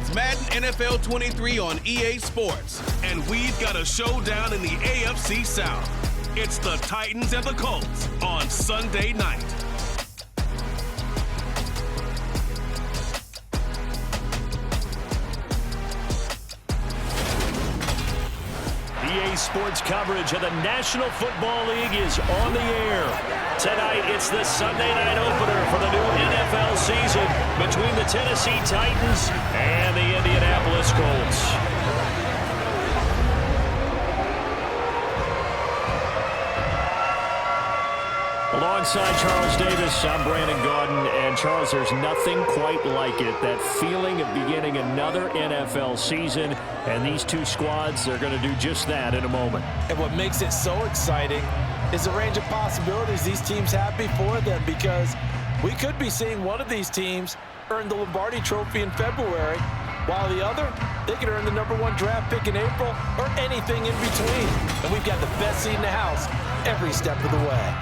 It's Madden NFL 23 on EA Sports, and we've got a showdown in the AFC South. It's the Titans and the Colts on Sunday night. EA Sports coverage of the National Football League is on the air. Tonight, it's the Sunday night opener for the new NFL season between the Tennessee Titans and the Indianapolis Colts. Alongside Charles Davis, I'm Brandon Gaudin. And Charles, there's nothing quite like it. That feeling of beginning another NFL season. And these two squads are going to do just that in a moment. And what makes it so exciting is the range of possibilities these teams have before them, because we could be seeing one of these teams earn the Lombardi Trophy in February, while the other, they could earn the #1 draft pick in April or anything in between. And we've got the best seat in the house every step of the way.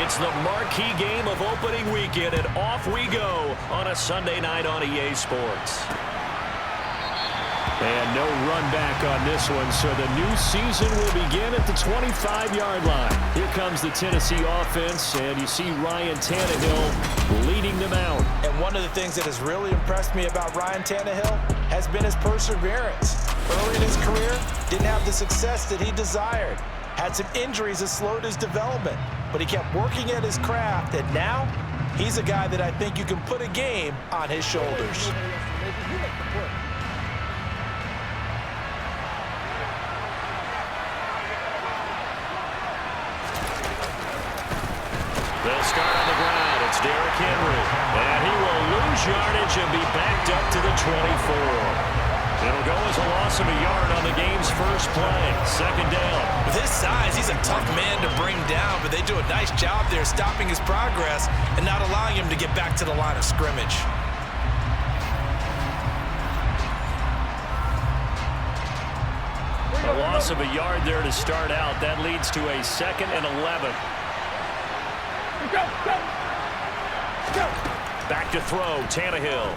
It's the marquee game of opening weekend, and off we go on a Sunday night on EA Sports. And no run back on this one, so the new season will begin at the 25-yard line. Here comes the Tennessee offense, and you see Ryan Tannehill leading them out. And one of the things that has really impressed me about Ryan Tannehill has been his perseverance. Early in his career, didn't have the success that he desired. Had some injuries that slowed his development, but he kept working at his craft, and now he's a guy that I think you can put a game on his shoulders. They'll start on the ground. It's Derrick Henry. And he will lose yardage and be backed up to the 24. It'll go as a loss of a yard on the game's first play. Second down. With his size, he's a tough man to bring down, but they do a nice job there stopping his progress and not allowing him to get back to the line of scrimmage. A loss of a yard there to start out. That leads to a 2nd and 11. Back to throw, Tannehill.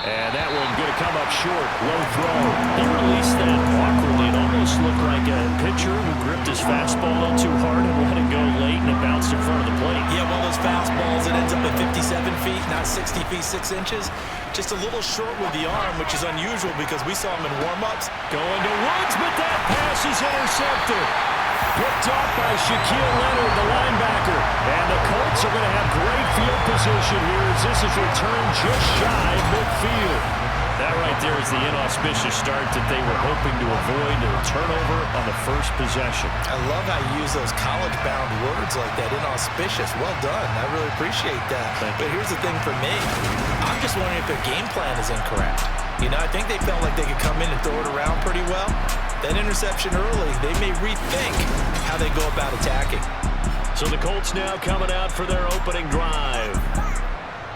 And that one going to come up short. Low throw. He released that awkwardly. It almost looked like a pitcher who gripped his fastball a little too hard and let it go late, and it bounced in front of the plate. Yeah, one of those fastballs, it ends up at 57 feet, not 60 feet, 6 inches. Just a little short with the arm, which is unusual because we saw him in warm-ups. Going to Woods, but that pass is intercepted. Picked off by Shaquille Leonard, the linebacker. And the Colts are going to have great field position here as this is returned just shy of midfield. That right there is the inauspicious start that they were hoping to avoid, a turnover on the first possession. I love how you use those college-bound words like that, inauspicious. Well done. I really appreciate that. But here's the thing for me. I'm just wondering if their game plan is incorrect. You know, I think they felt like they could come in and throw it around pretty well. That interception early, they may rethink how they go about attacking. So the Colts now coming out for their opening drive.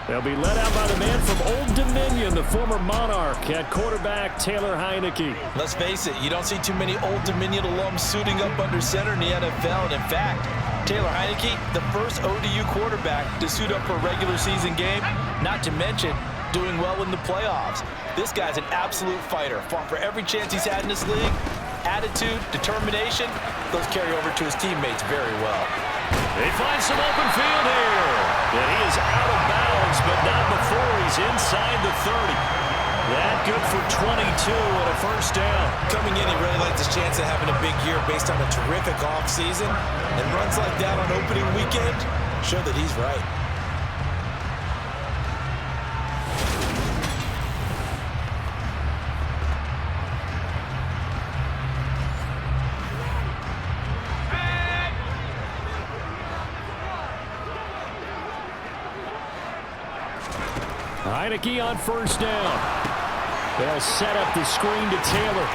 They'll be led out by the man from Old Dominion, the former Monarch, at quarterback Taylor Heineke. Let's face it, you don't see too many Old Dominion alums suiting up under center in the NFL. And in fact, Taylor Heineke, the first ODU quarterback to suit up for a regular season game, not to mention doing well in the playoffs. This guy's an absolute fighter. Fought for every chance he's had in this league. Attitude, determination, those carry over to his teammates very well. They find some open field here. And he is out of bounds, but not before he's inside the 30. That good for 22 and a first down. Coming in, he really likes his chance of having a big year based on a terrific offseason. And runs like that on opening weekend show that he's right. Heineke on first down. They'll set up the screen to Taylor.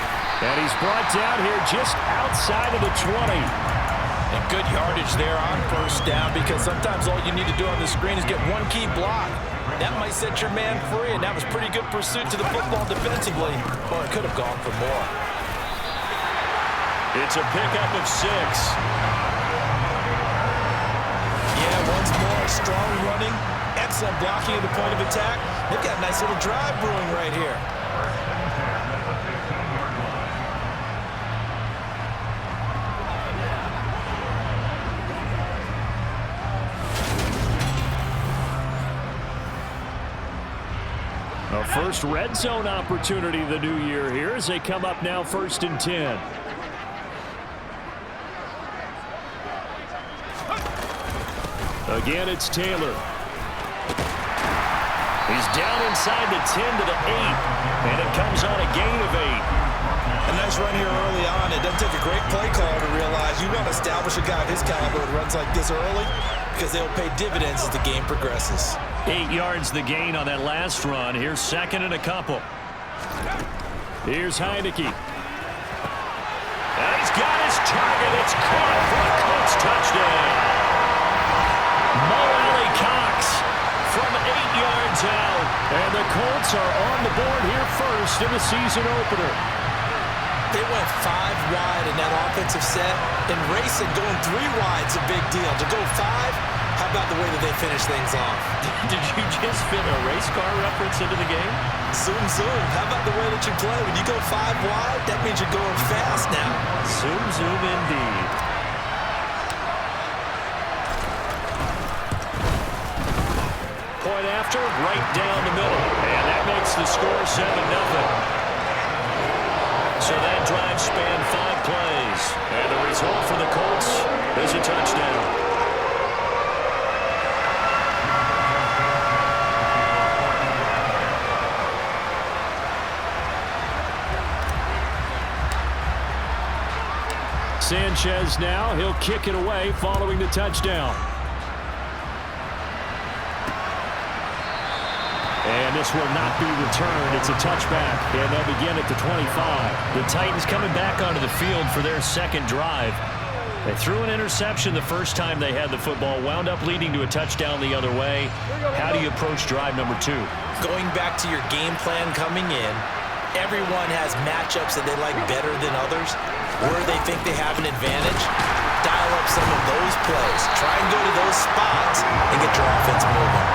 And he's brought down here just outside of the 20. And good yardage there on first down because sometimes all you need to do on the screen is get one key block. That might set your man free, and that was pretty good pursuit to the football defensively. Well, it could have gone for more. It's a pickup of 6. Yeah, once more, strong running. Excellent blocking at the point of attack. They've got a nice little drive brewing right here. A first red zone opportunity the new year here as they come up now 1st and 10. Again, it's Taylor. He's down inside the 10 to the 8, and it comes on a gain of 8. A nice run here early on. It doesn't take a great play caller to realize you want to establish a guy of his caliber that runs like this early because they'll pay dividends as the game progresses. 8 yards the gain on that last run. Here's 2nd and a couple. Here's Heineke. And he's got his target. It's caught for a Colts touchdown. Mo Alley Cox from 8 yards out. And the Colts are on the board here first in the season opener. They went 5 wide in that offensive set, and Ray said going 3 wide's a big deal. To go 5, how about the way that they finish things off? Did you just fit a race car reference into the game? Zoom, zoom. How about the way that you play? When you go 5 wide, that means you're going fast now. Zoom, zoom indeed. Point after, right down the middle. And that makes the score 7-0. So that drive spanned 5 plays. And the result for the Colts is a touchdown. Sanchez now, he'll kick it away following the touchdown. And this will not be returned. It's a touchback, and they'll begin at the 25. The Titans coming back onto the field for their second drive. They threw an interception the first time they had the football, wound up leading to a touchdown the other way. How do you approach drive number 2? Going back to your game plan coming in, everyone has matchups that they like better than others. Where they think they have an advantage, dial up some of those plays. Try and go to those spots and get your offense moving.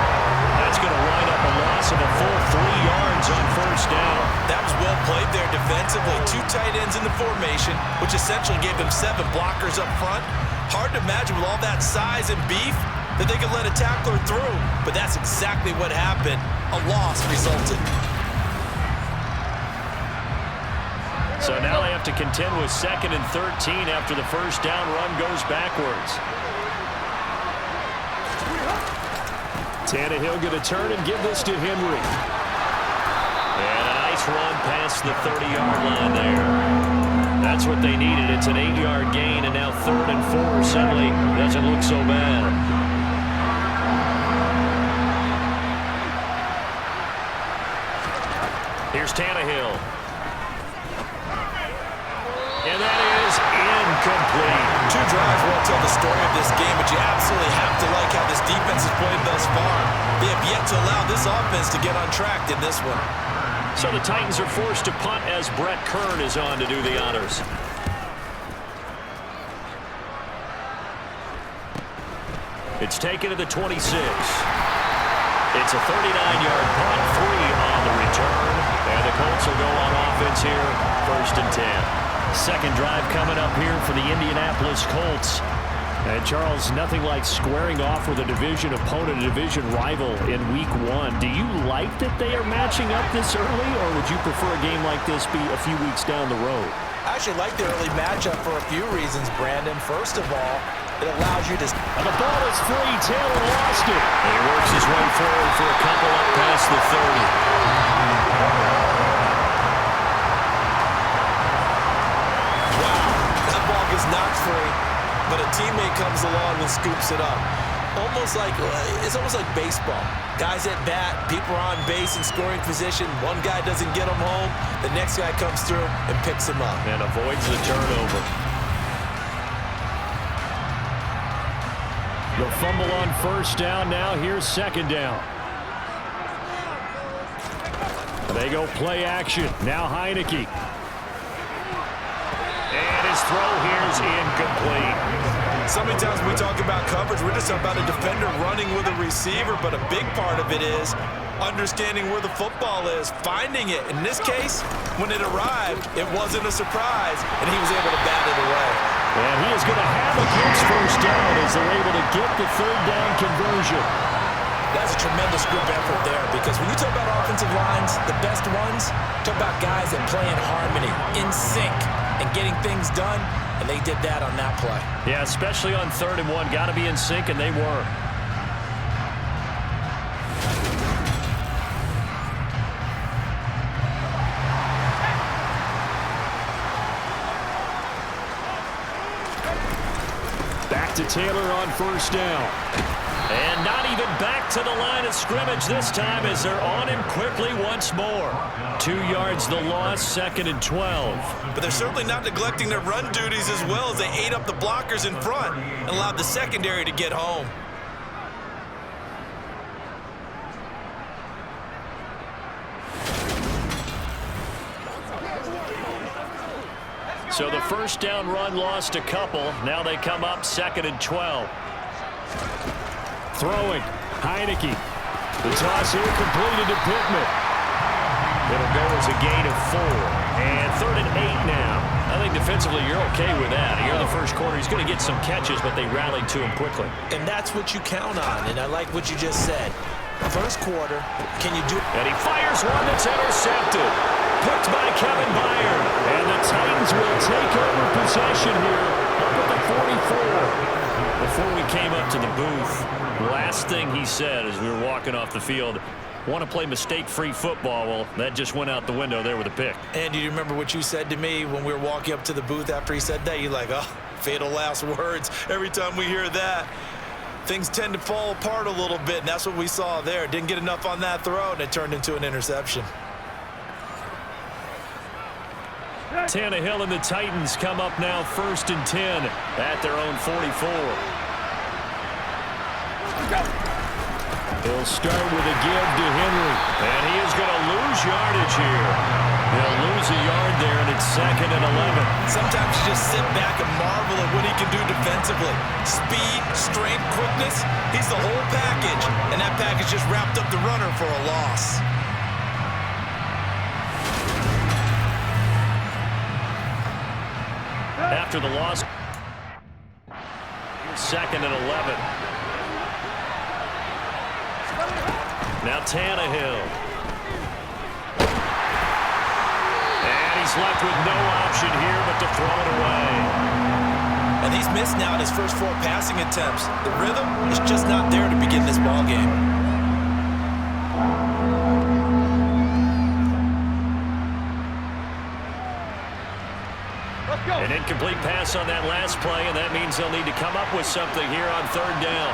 That's going to wind up a loss of a full 3 yards on first down. That was well played there defensively. 2 tight ends in the formation, which essentially gave them 7 blockers up front. Hard to imagine with all that size and beef that they could let a tackler through. But that's exactly what happened. A loss resulted. So now they have to contend with 2nd and 13 after the first down run goes backwards. Tannehill going to turn and give this to Henry. And a nice run past the 30-yard line there. That's what they needed. It's an 8-yard gain, and now 3rd and 4 suddenly doesn't look so bad. Here's Tannehill. And that is incomplete. 2 drives won't tell the story of this game, but you absolutely have to like how this defense has played thus far. They have yet to allow this offense to get on track in this one. So the Titans are forced to punt as Brett Kern is on to do the honors. It's taken to the 26. It's a 39-yard punt, 3 on the return. And the Colts will go on offense here, 1st and 10. Second drive coming up here for the Indianapolis Colts. And Charles, nothing like squaring off with a division opponent, a division rival in week 1. Do you like that they are matching up this early, or would you prefer a game like this be a few weeks down the road? I actually like the early matchup for a few reasons, Brandon. First of all, it allows you to... And the ball is free. Taylor lost it. And he works his way forward for a couple up past the 30. Knocked free, but a teammate comes along and scoops it up. It's almost like baseball. Guys at bat, people are on base in scoring position. One guy doesn't get him home, the next guy comes through and picks him up. And avoids the turnover. The fumble on first down. Now here's 2nd down. They go play action. Now Heineke. His throw here is incomplete. So many times when we talk about coverage, we're just about a defender running with a receiver, but a big part of it is understanding where the football is, finding it. In this case, when it arrived, it wasn't a surprise, and he was able to bat it away. And he is going to have a Colts first down as they're able to get the 3rd down conversion. That's a tremendous group effort there, because when you talk about offensive lines, the best ones, talk about guys that play in harmony, in sync, and getting things done, and they did that on that play. Yeah, especially on 3rd and 1. Got to be in sync, and they were. Back to Taylor on first down. And not even back to the line of scrimmage this time as they're on him quickly once more. 2 yards the loss, 2nd and 12. But they're certainly not neglecting their run duties as well as they ate up the blockers in front and allowed the secondary to get home. So the first down run lost a couple. Now they come up 2nd and 12. Throwing. Heineke. The toss here completed to Pittman. It'll go as a gain of 4. And 3rd and 8 now. I think defensively you're okay with that. Here in the first quarter, he's going to get some catches, but they rallied to him quickly. And that's what you count on, and I like what you just said. First quarter, can you do it? And he fires one that's intercepted. Picked by Kevin Byard. And the Titans will take over possession here up at the 44. Before we came up to the booth, last thing he said as we were walking off the field, want to play mistake-free football. Well, that just went out the window there with a pick. And do you remember what you said to me when we were walking up to the booth after he said that? You're like, oh, fatal last words. Every time we hear that, things tend to fall apart a little bit, and that's what we saw there. Didn't get enough on that throw, and it turned into an interception. Tannehill and the Titans come up now 1st and 10 at their own 44. He'll start with a give to Henry. And he is going to lose yardage here. He'll lose a yard there, and it's 2nd and 11. Sometimes you just sit back and marvel at what he can do defensively. Speed, strength, quickness, he's the whole package. And that package just wrapped up the runner for a loss. After the loss, 2nd and 11. Now Tannehill. And he's left with no option here but to throw it away. And he's missed now in his first 4 passing attempts. The rhythm is just not there to begin this ball game. An incomplete pass on that last play, and that means they'll need to come up with something here on 3rd down.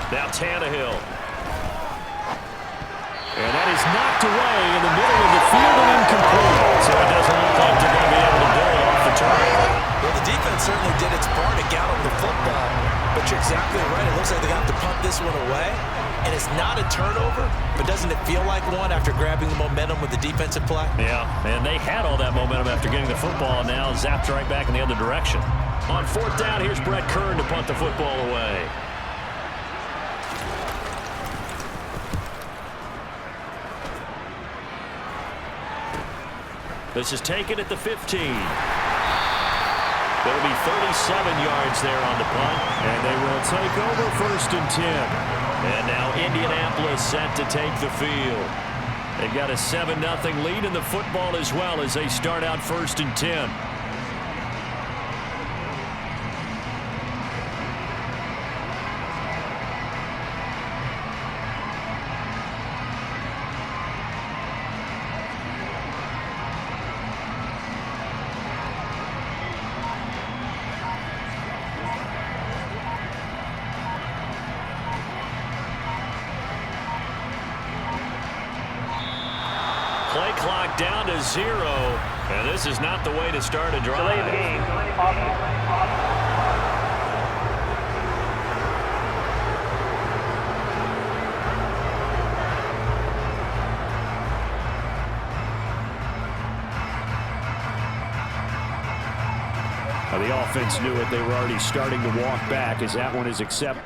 Now Tannehill. And that is knocked away in the middle of the field and incomplete. So it doesn't look like they're going to be able to build off the turnover. Well, the defense certainly did its part to gallop the football. But you're exactly right. It looks like they got to punt this one away. And it's not a turnover, but doesn't it feel like one after grabbing the momentum with the defensive play? Yeah, and they had all that momentum after getting the football, and now zapped right back in the other direction. On 4th down, here's Brett Kern to punt the football away. This is taken at the 15. There'll be 37 yards there on the punt, and they will take over 1st and 10. And now Indianapolis set to take the field. They've got a 7-0 lead in the football as well as they start out 1st and 10. Play clock down to 0, and this is not the way to start a drive. Delay of game. The offense knew it. They were already starting to walk back as that one is accepted.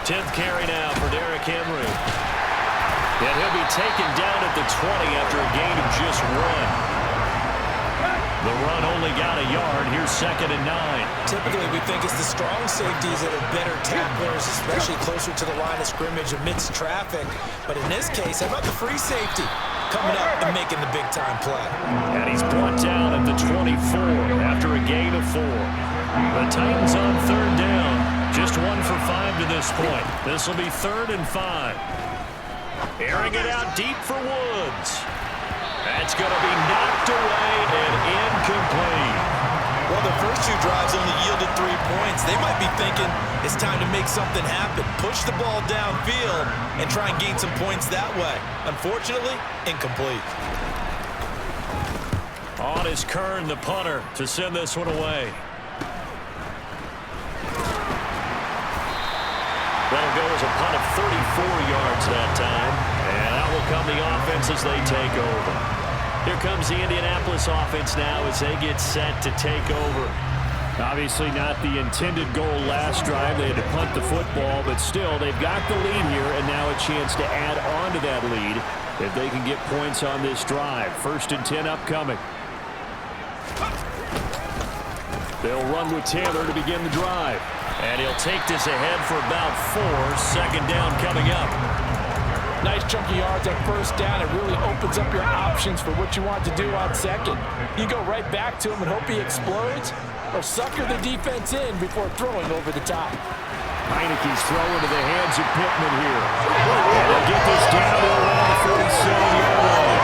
10th carry now for Derrick Henry. And he'll be taken down at the 20 after a gain of just 1. The run only got a yard. Here's 2nd and 9. Typically, we think it's the strong safeties that are better tacklers, especially closer to the line of scrimmage amidst traffic. But in this case, how about the free safety coming up and making the big-time play? And he's brought down at the 24 after a gain of 4. The Titans on 3rd down. Just 1 for 5 to this point. This will be 3rd and 5. Airing it out deep for Woods. That's going to be knocked away and incomplete. Well, the first 2 drives only yielded 3 points. They might be thinking it's time to make something happen. Push the ball downfield and try and gain some points that way. Unfortunately, incomplete. On is Kern, the punter, to send this one away. That'll go as a punt of 34 yards that time. And out will come the offense as they take over. Here comes the Indianapolis offense now as they get set to take over. Obviously not the intended goal last drive. They had to punt the football, but still they've got the lead here and now a chance to add on to that lead if they can get points on this drive. 1st and 10 upcoming. They'll run with Taylor to begin the drive. And he'll take this ahead for about 4. 2nd down coming up. Nice chunky yards on 1st down. It really opens up your options for what you want to do on 2nd. You go right back to him and hope he explodes, or sucker the defense in before throwing over the top. Heineke's throw into the hands of Pittman here. And they'll get this down to around the 47-yard line.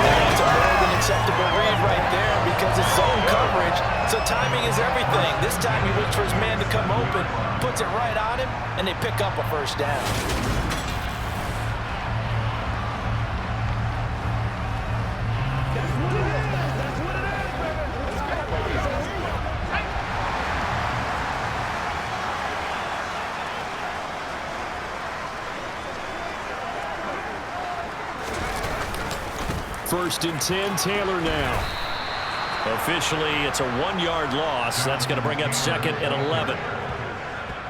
That's a more than acceptable read right there because it's zone coverage, so timing is everything. This time he waits for his man to come open, puts it right on him, and they pick up a 1st down. First and 10, Taylor now. Officially, it's a 1-yard loss. That's going to bring up 2nd and 11.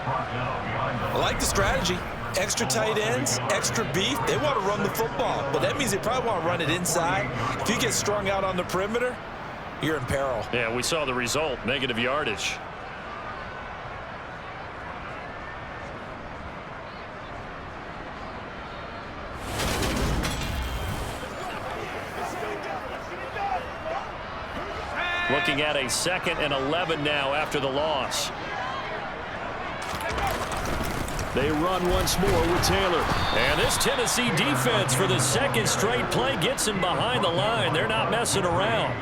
I like the strategy. Extra tight ends, extra beef. They want to run the football, but that means they probably want to run it inside. If you get strung out on the perimeter, you're in peril. Yeah, we saw the result, negative yardage. Looking at a 2nd and 11 now after the loss. They run once more with Taylor. And this Tennessee defense for the 2nd straight play gets him behind the line. They're not messing around.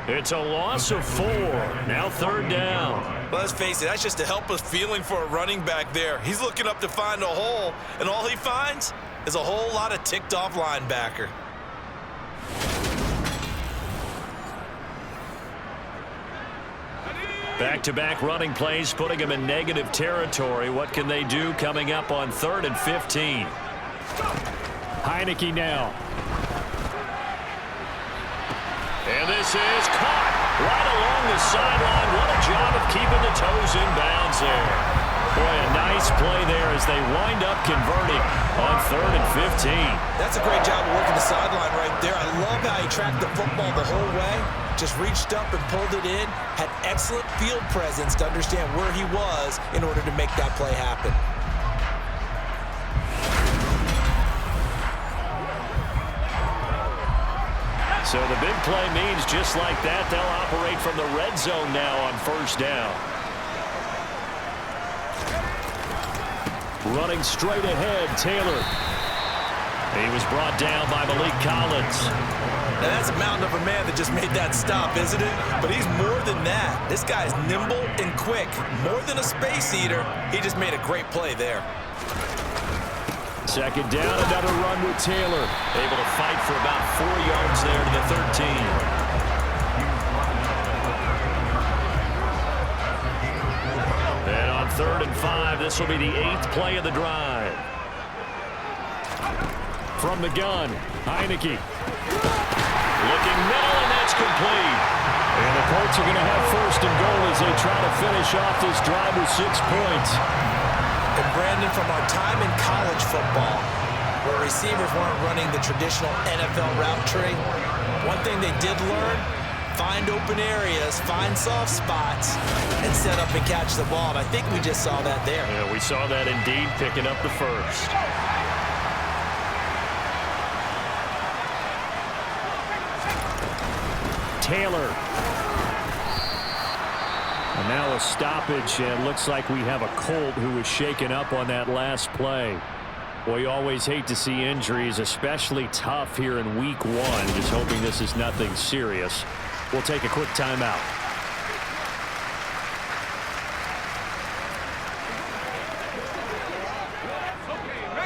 It's a loss of 4. Now 3rd down. Well, let's face it, that's just a helpless feeling for a running back there. He's looking up to find a hole, and all he finds is a whole lot of ticked-off linebacker. Back-to-back running plays, putting them in negative territory. What can they do coming up on 3rd and 15? Heineke now. And this is caught right along the sideline. What a job of keeping the toes in bounds there. Boy, a nice play there as they wind up converting on 3rd and 15. That's a great job of working the sideline right there. I love how he tracked the football the whole way. Just reached up and pulled it in. Had excellent field presence to understand where he was in order to make that play happen. So the big play means just like that, they'll operate from the red zone now on 1st down. Running straight ahead, Taylor. He was brought down by Malik Collins. Now that's a mountain of a man that just made that stop, isn't it? But he's more than that. This guy's nimble and quick. More than a space eater, he just made a great play there. 2nd down, another run with Taylor. Able to fight for about 4 yards there to the 13. And on 3rd and 5, this will be the 8th play of the drive. From the gun, Heineke. Looking middle, and that's complete. And the Colts are going to have first and goal as they try to finish off this drive with 6 points. And Brandon, from our time in college football, where receivers weren't running the traditional NFL route tree, one thing they did learn, find open areas, find soft spots, and set up and catch the ball. And I think we just saw that there. Yeah, we saw that indeed, picking up the first. Taylor. And now a stoppage, and looks like we have a Colt who was shaken up on that last play. Well, you always hate to see injuries, especially tough here in week 1. Just hoping this is nothing serious. We'll take a quick timeout.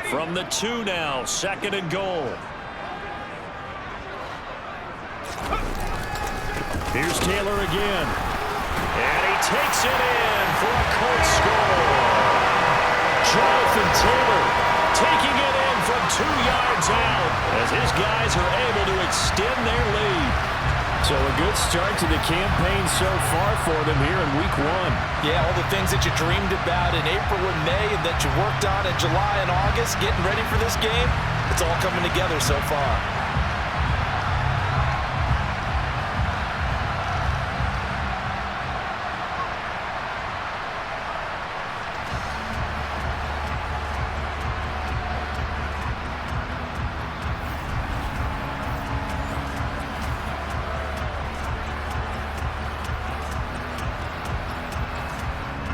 From the 2 now, 2nd and goal. Here's Taylor again. And he takes it in for a Colts score. Jonathan Taylor taking it in from 2 yards out as his guys are able to extend their lead. So a good start to the campaign so far for them here in week 1. Yeah, all the things that you dreamed about in April and May and that you worked on in July and August, getting ready for this game, it's all coming together so far.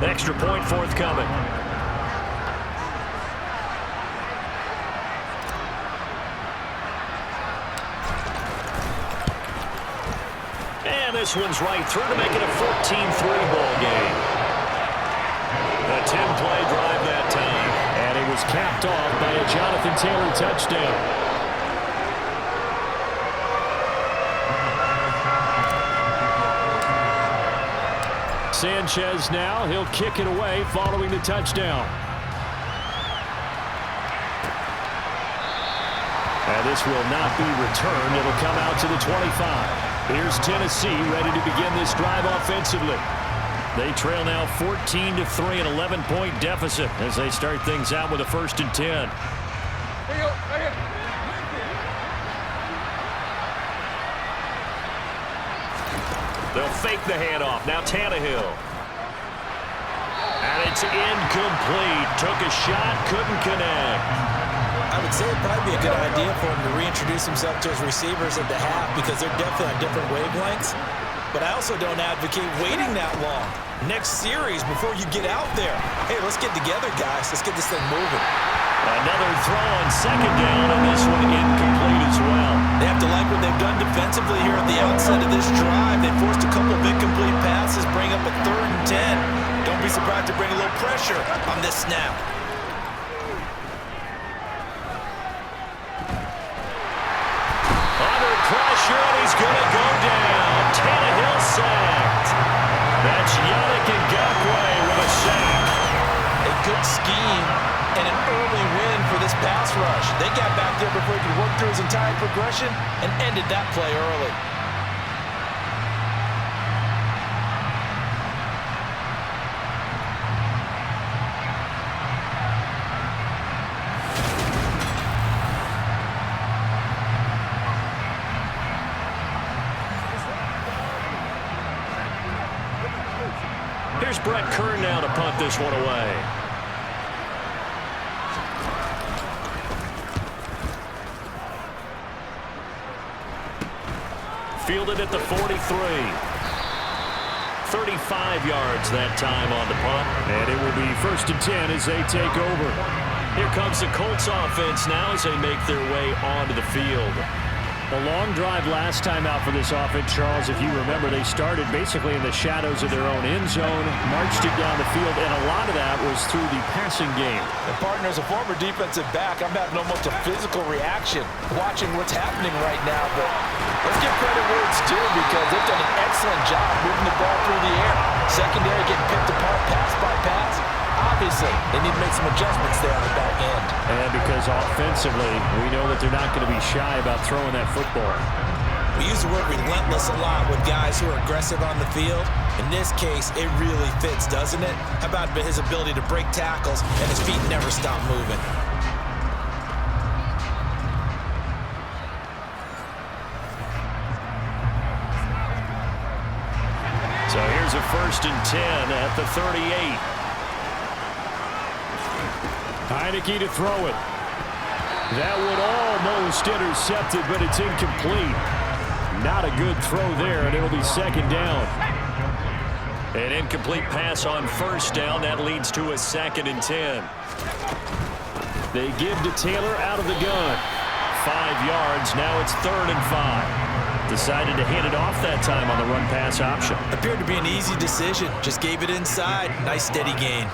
Extra point forthcoming. And this one's right through to make it a 14-3 ball game. A 10-play drive that time. And it was capped off by a Jonathan Taylor touchdown. Sanchez now, he'll kick it away following the touchdown. And this will not be returned. It'll come out to the 25. Here's Tennessee ready to begin this drive offensively. They trail now 14-3, an 11-point deficit as they start things out with a 1st and 10. They'll fake the handoff. Now Tannehill. And it's incomplete. Took a shot, couldn't connect. I would say it'd probably be a good idea for him to reintroduce himself to his receivers at the half because they're definitely on different wavelengths. But I also don't advocate waiting that long. Next series before you get out there. Hey, let's get together, guys. Let's get this thing moving. Another throw on 2nd down, and this one incomplete as well. They have to like what they've done defensively here at the outset of this drive. They forced a couple of incomplete passes, bring up a 3rd and 10. Don't be surprised to bring a little pressure on this snap. Under pressure, and he's going to go down. Tannehill sacked. That's Yannick Ngakoue with a sack. A good scheme and an early win for this pass rush. They got back there before he could work through his entire progression and ended that play early. Here's Brett Kern now to punt this one away. Fielded at the 43. 35 yards that time on the punt. And it will be 1st and 10 as they take over. Here comes the Colts offense now as they make their way onto the field. A long drive last time out for this offense, Charles. If you remember, they started basically in the shadows of their own end zone, marched it down the field, and a lot of that was through the passing game. And partner, as a former defensive back, I'm having almost a physical reaction watching what's happening right now. But let's give credit where it's due because they've done an excellent job moving the ball through the air. Secondary getting picked apart pass by pass. Obviously, they need to make some adjustments there on the back end. And because offensively, we know that they're not going to be shy about throwing that football. We use the word relentless a lot with guys who are aggressive on the field. In this case, it really fits, doesn't it? How about his ability to break tackles and his feet never stop moving? So here's a 1st and 10 at the 38. Heineke to throw it. That would almost intercept it, but it's incomplete. Not a good throw there, and it'll be 2nd down. An incomplete pass on 1st down. That leads to a 2nd and 10. They give to Taylor out of the gun. 5 yards. Now it's 3rd and 5. Decided to hand it off that time on the run-pass option. Appeared to be an easy decision. Just gave it inside. Nice steady gain.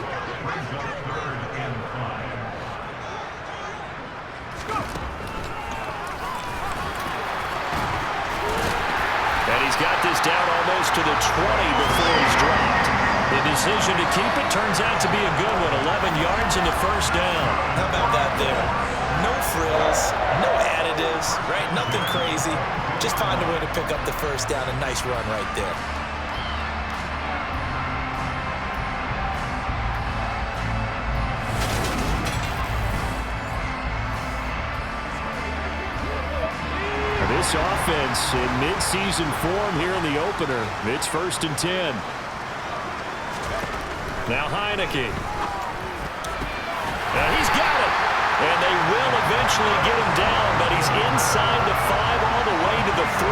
And he's got this down almost to the 20 before he's dropped. The decision to keep it turns out to be a good one. 11 yards in the 1st down. How about that there? No frills, no additives, right? Nothing crazy. Just find a way to pick up the 1st down. A nice run right there. This offense in mid-season form here in the opener. It's 1st and 10. Now Heineke. He's got it. And they will eventually get him down, but he's inside the 5 all the way to the 3.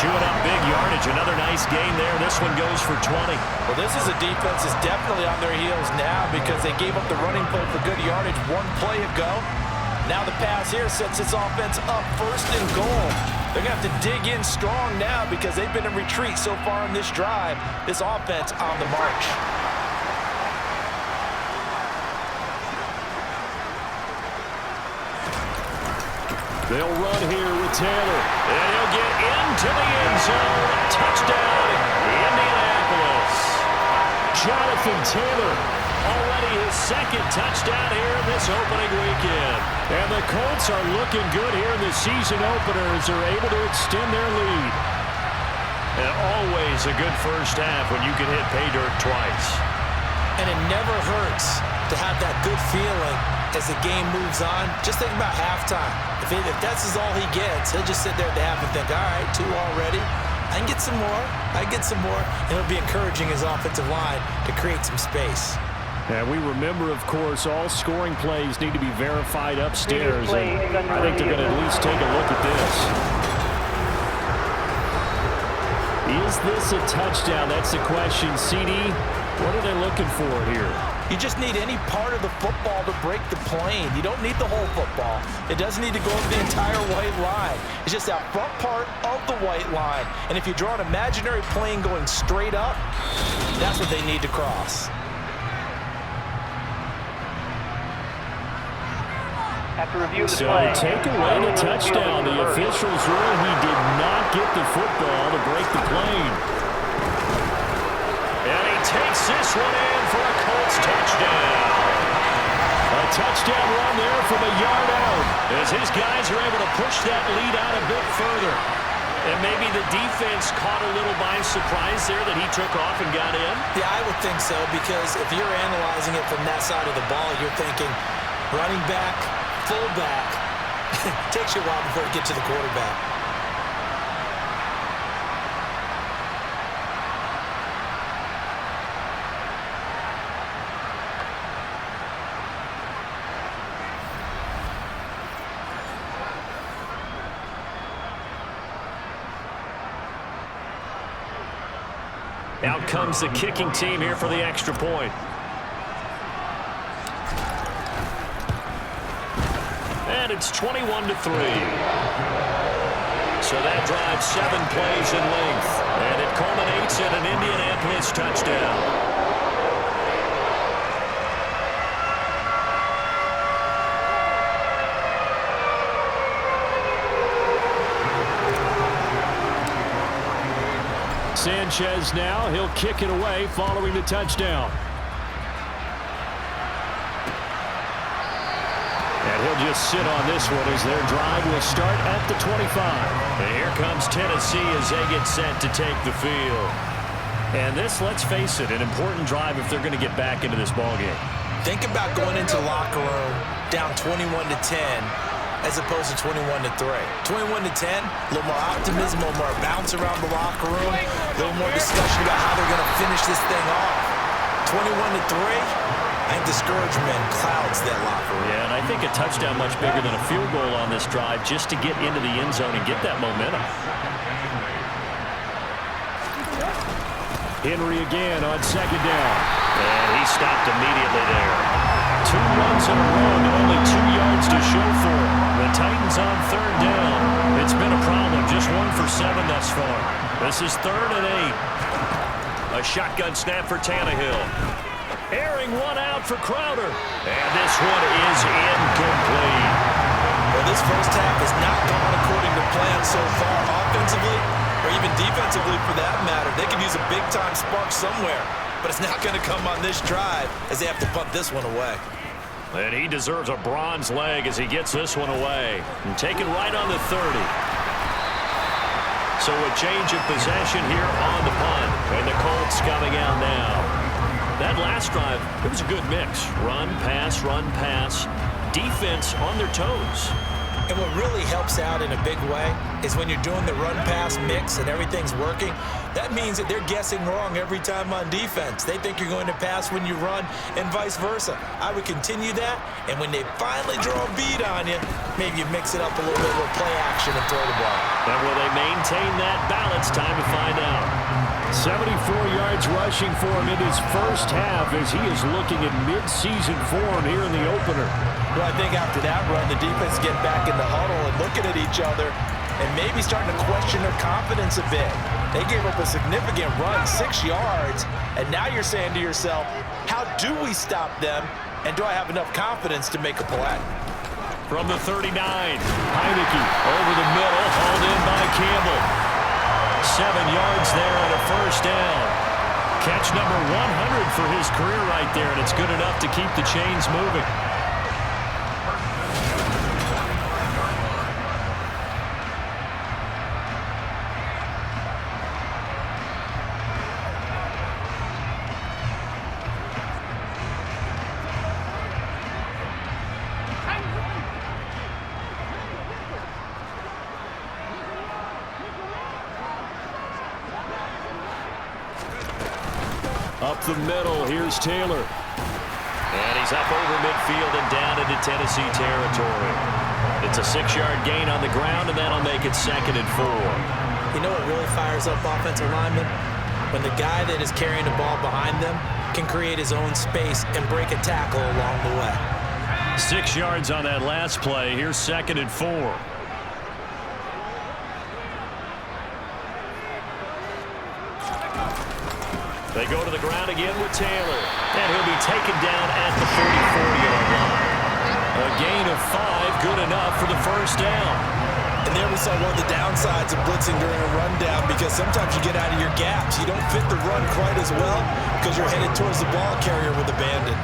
Chewing up big yardage. Another nice gain there. This one goes for 20. Well, this is a defense that's definitely on their heels now because they gave up the running play for good yardage 1 play ago. Now the pass here sets its offense up 1st and goal. They're going to have to dig in strong now because they've been in retreat so far in this drive. This offense on the march. They'll run here with Taylor. And he'll get into the end zone. Touchdown, Indianapolis. Jonathan Taylor. Already his 2nd touchdown here in this opening weekend. And the Colts are looking good here in the season opener as they're able to extend their lead. And always a good 1st half when you can hit pay dirt twice. And it never hurts to have that good feeling as the game moves on. Just think about halftime. If that's all he gets, he'll just sit there at the half and think, all right, 2 already. I can get some more. I can get some more. And it'll be encouraging his offensive line to create some space. And we remember, of course, all scoring plays need to be verified upstairs. And I think they're going to at least take a look at this. Is this a touchdown? That's the question. CD, what are they looking for here? You just need any part of the football to break the plane. You don't need the whole football. It doesn't need to go over the entire white line. It's just that front part of the white line. And if you draw an imaginary plane going straight up, that's what they need to cross. So take away the touchdown. The officials rule he did not get the football to break the plane. And he takes this one in for a Colts touchdown. A touchdown run there from a yard out as his guys are able to push that lead out a bit further. And maybe the defense caught a little by surprise there that he took off and got in. Yeah, I would think so because if you're analyzing it from that side of the ball, you're thinking running back, fullback. Takes you a while before you get to the quarterback. Out comes the kicking team here for the extra point. And it's 21-3. So that drives 7 plays in length. And it culminates in an Indianapolis touchdown. Sanchez now, he'll kick it away following the touchdown. And he'll they'll just sit on this one as their drive will start at the 25. And here comes Tennessee as they get set to take the field. And this, let's face it, an important drive if they're going to get back into this ballgame. Think about going into the locker room down 21-10 as opposed to 21-3. 21-10, a little more optimism, a little more bounce around the locker room, a little more discussion about how they're going to finish this thing off. 21-3, I think discouragement clouds that locker room. Yeah, and I think a touchdown much bigger than a field goal on this drive just to get into the end zone and get that momentum. Henry again on second down. And he stopped immediately there. 2 runs in a row, but only 2 yards to show for it. The Titans on third down. It's been a problem. Just 1 for 7 thus far. This is 3rd and 8. A shotgun snap for Tannehill. Airing one out for Crowder. And this one is incomplete. Well, this first half has not gone according to plan so far offensively, or even defensively for that matter. They could use a big-time spark somewhere, but it's not going to come on this drive as they have to punt this one away. And he deserves a bronze leg as he gets this one away. And taken right on the 30. So a change of possession here on the punt. And the Colts coming out now. That last drive, it was a good mix. Run, pass, defense on their toes. And what really helps out in a big way is when you're doing the run-pass mix and everything's working, that means that they're guessing wrong every time on defense. They think you're going to pass when you run and vice versa. I would continue that, and when they finally draw a bead on you, maybe you mix it up a little bit with play action and throw the ball. And will they maintain that balance? Time to find out. 74 yards rushing for him in his first half as he is looking at mid-season form here in the opener. Well, I think after that run, the defense get back in the huddle and looking at each other and maybe starting to question their confidence a bit. They gave up a significant run, 6 yards, and now you're saying to yourself, how do we stop them, and do I have enough confidence to make a play? From the 39, Heineke over the middle, hauled in by Campbell. 7 yards there and a first down. Catch number 100 for his career right there, and it's good enough to keep the chains moving. Up the middle, here's Taylor. And he's up over midfield and down into Tennessee territory. It's a 6-yard gain on the ground, and that'll make it 2nd and 4. You know what really fires up offensive linemen? When the guy that is carrying the ball behind them can create his own space and break a tackle along the way. 6 yards on that last play. Here's 2nd and 4. They go to the ground again with Taylor. And he'll be taken down at the 40-40-yard line. A gain of 5, good enough for the first down. And there we saw one of the downsides of blitzing during a rundown, because sometimes you get out of your gaps. You don't fit the run quite as well because you're headed towards the ball carrier with abandon.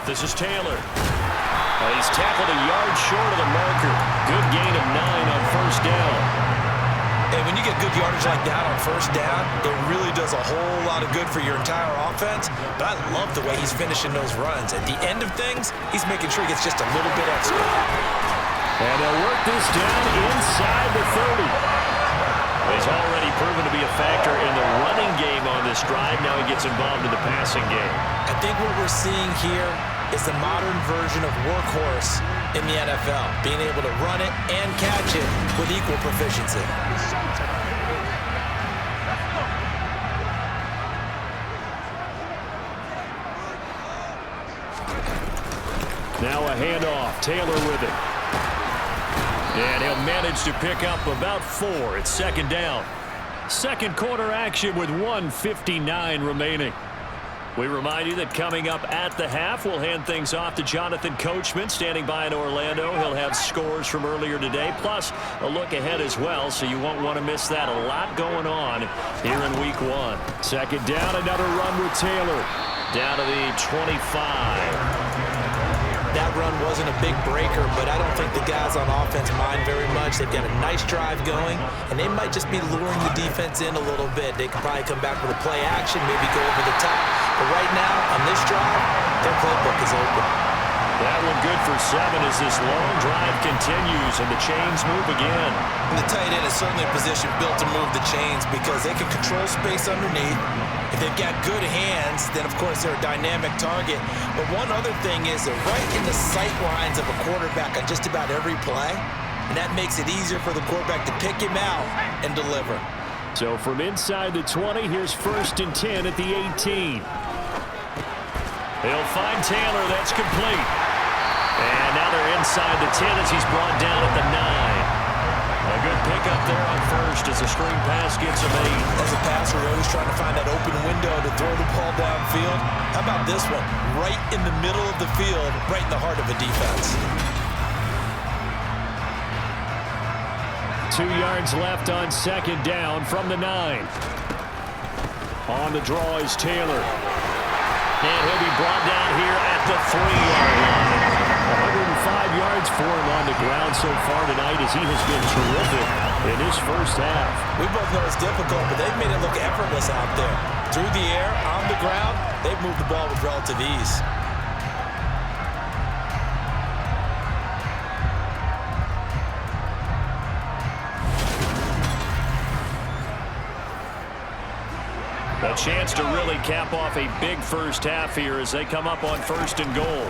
This is Taylor. He's tackled a yard short of the marker. Good gain of 9 on first down. And when you get good yardage like that on first down, it really does a whole lot of good for your entire offense. But I love the way he's finishing those runs. At the end of things, he's making sure he gets just a little bit extra. And they'll work this down inside the 30. He's already proven to be a factor in the running game on this drive. Now he gets involved in the passing game. I think what we're seeing here is the modern version of workhorse in the NFL, being able to run it and catch it with equal proficiency. Now a handoff. Taylor with it. And he'll manage to pick up about 4. It's 2nd down. Second quarter action with 1:59 remaining. We remind you that coming up at the half, we'll hand things off to Jonathan Coachman standing by in Orlando. He'll have scores from earlier today, plus a look ahead as well, so you won't want to miss that. A lot going on here in week 1. Second down, another run with Taylor. Down to the 25. That run wasn't a big breaker, but I don't think the guys on offense mind very much. They've got a nice drive going, and they might just be luring the defense in a little bit. They could probably come back with a play action, maybe go over the top. But right now, on this drive, their playbook is open. That one good for 7 as this long drive continues, and the chains move again. And the tight end is certainly a position built to move the chains because they can control space underneath. If they've got good hands, then of course they're a dynamic target. But one other thing is they're right in the sight lines of a quarterback on just about every play, and that makes it easier for the quarterback to pick him out and deliver. So from inside the 20, here's 1st and 10 at the 18. They'll find Taylor. That's complete. And now they're inside the 10 as he's brought down at the 9. A good pickup there on 1st as the screen pass gets him 8. As a passer, you're always trying to find that open window to throw the ball downfield. How about this one? Right in the middle of the field, right in the heart of a defense. 2 yards left on 2nd down from the 9. On the draw is Taylor. And he'll be brought down here at the 3-yard line. 105 yards for him on the ground so far tonight as he has been terrific in his first half. We both know it's difficult, but they've made it look effortless out there. Through the air, on the ground, they've moved the ball with relative ease. A chance to really cap off a big first half here as they come up on 1st and goal.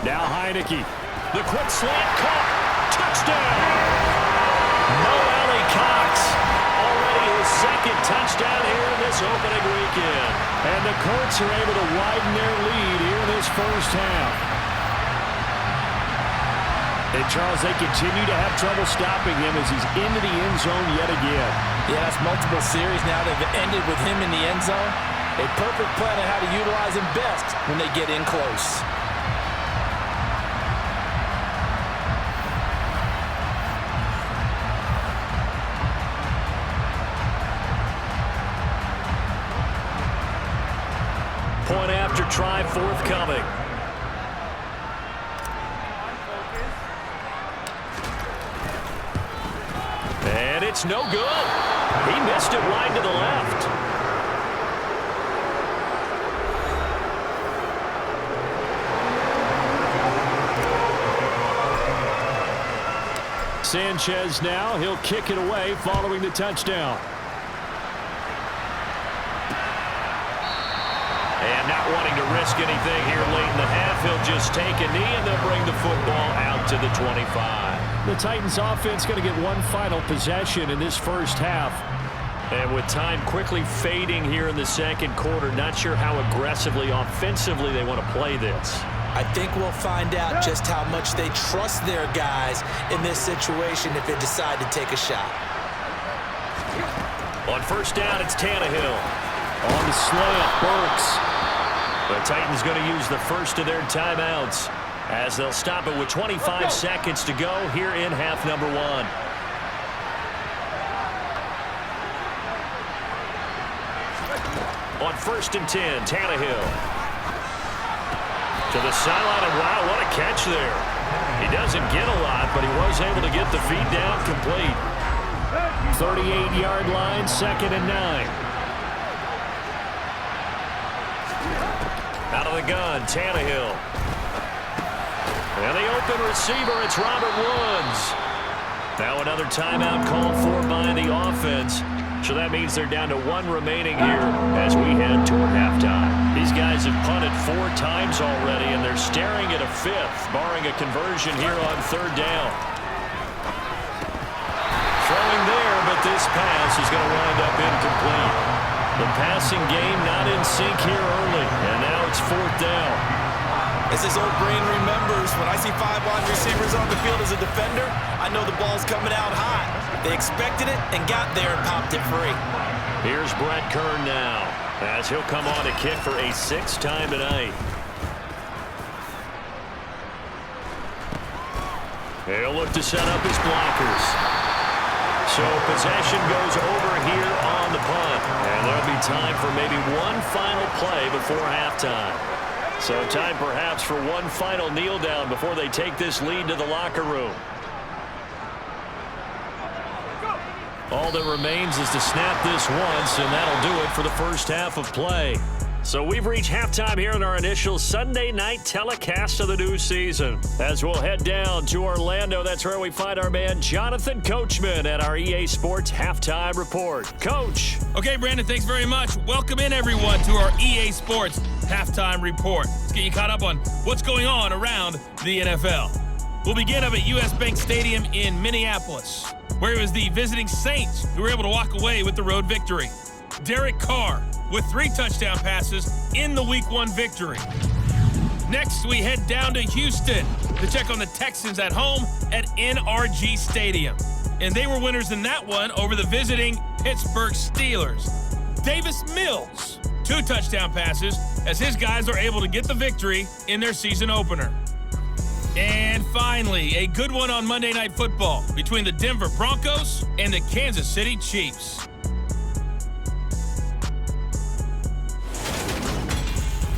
Now Heineke. The quick slant caught. Touchdown! Noelle Cox. Already his 2nd touchdown here in this opening weekend. And the Colts are able to widen their lead here in this first half. And Charles, they continue to have trouble stopping him as he's into the end zone yet again. Yeah, that's multiple series now that have ended with him in the end zone. A perfect plan on how to utilize him best when they get in close. Point after try forthcoming. And it's no good. He missed it wide to the left. Sanchez now. He'll kick it away following the touchdown. And not wanting to risk anything here late in the half, he'll just take a knee and they'll bring the football out to the 25. The Titans offense going to get one final possession in this first half. And with time quickly fading here in the 2nd quarter, not sure how aggressively, offensively they want to play this. I think we'll find out just how much they trust their guys in this situation if they decide to take a shot. On 1st down, it's Tannehill. On the slant, Burks. The Titans going to use the first of their timeouts as they'll stop it with 25 seconds to go here in half number 1. On 1st and 10, Tannehill. To the sideline, and wow, what a catch there. He doesn't get a lot, but he was able to get the feet down complete. 38-yard line, 2nd and 9. Out of the gun, Tannehill. And the open receiver, it's Robert Woods. Now another timeout called for by the offense. So that means they're down to 1 remaining here as we head toward halftime. These guys have punted 4 times already, and they're staring at a 5th, barring a conversion here on 3rd down. Throwing there, but this pass is going to wind up incomplete. The passing game not in sync here early, and now it's 4th down. As his old brain remembers, when I see 5 wide receivers on the field as a defender, I know the ball's coming out hot. They expected it and got there and popped it free. Here's Brett Kern now. as he'll come on to kick for a sixth time tonight. He'll look to set up his blockers. So possession goes over here on the punt. And there'll be time for maybe one final play before halftime. So time perhaps for one final kneel down before they take this lead to the locker room. All that remains is to snap this once, and that'll do it for the first half of play. So we've reached halftime here in our initial Sunday night telecast of the new season. As we'll head down to Orlando, that's where we find our man Jonathan Coachman at our EA Sports Halftime Report. Coach. Okay, Brandon, thanks very much. Welcome in, everyone, to our EA Sports Halftime Report. Let's get you caught up on what's going on around the NFL. We'll begin up at US Bank Stadium in Minneapolis, where it was the visiting Saints who were able to walk away with the road victory. Derek Carr with 3 touchdown passes in the Week 1 victory. Next, we head down to Houston to check on the Texans at home at NRG Stadium. And they were winners in that one over the visiting Pittsburgh Steelers. Davis Mills, 2 touchdown passes as his guys are able to get the victory in their season opener. And finally, a good one on Monday Night Football between the Denver Broncos and the Kansas City Chiefs.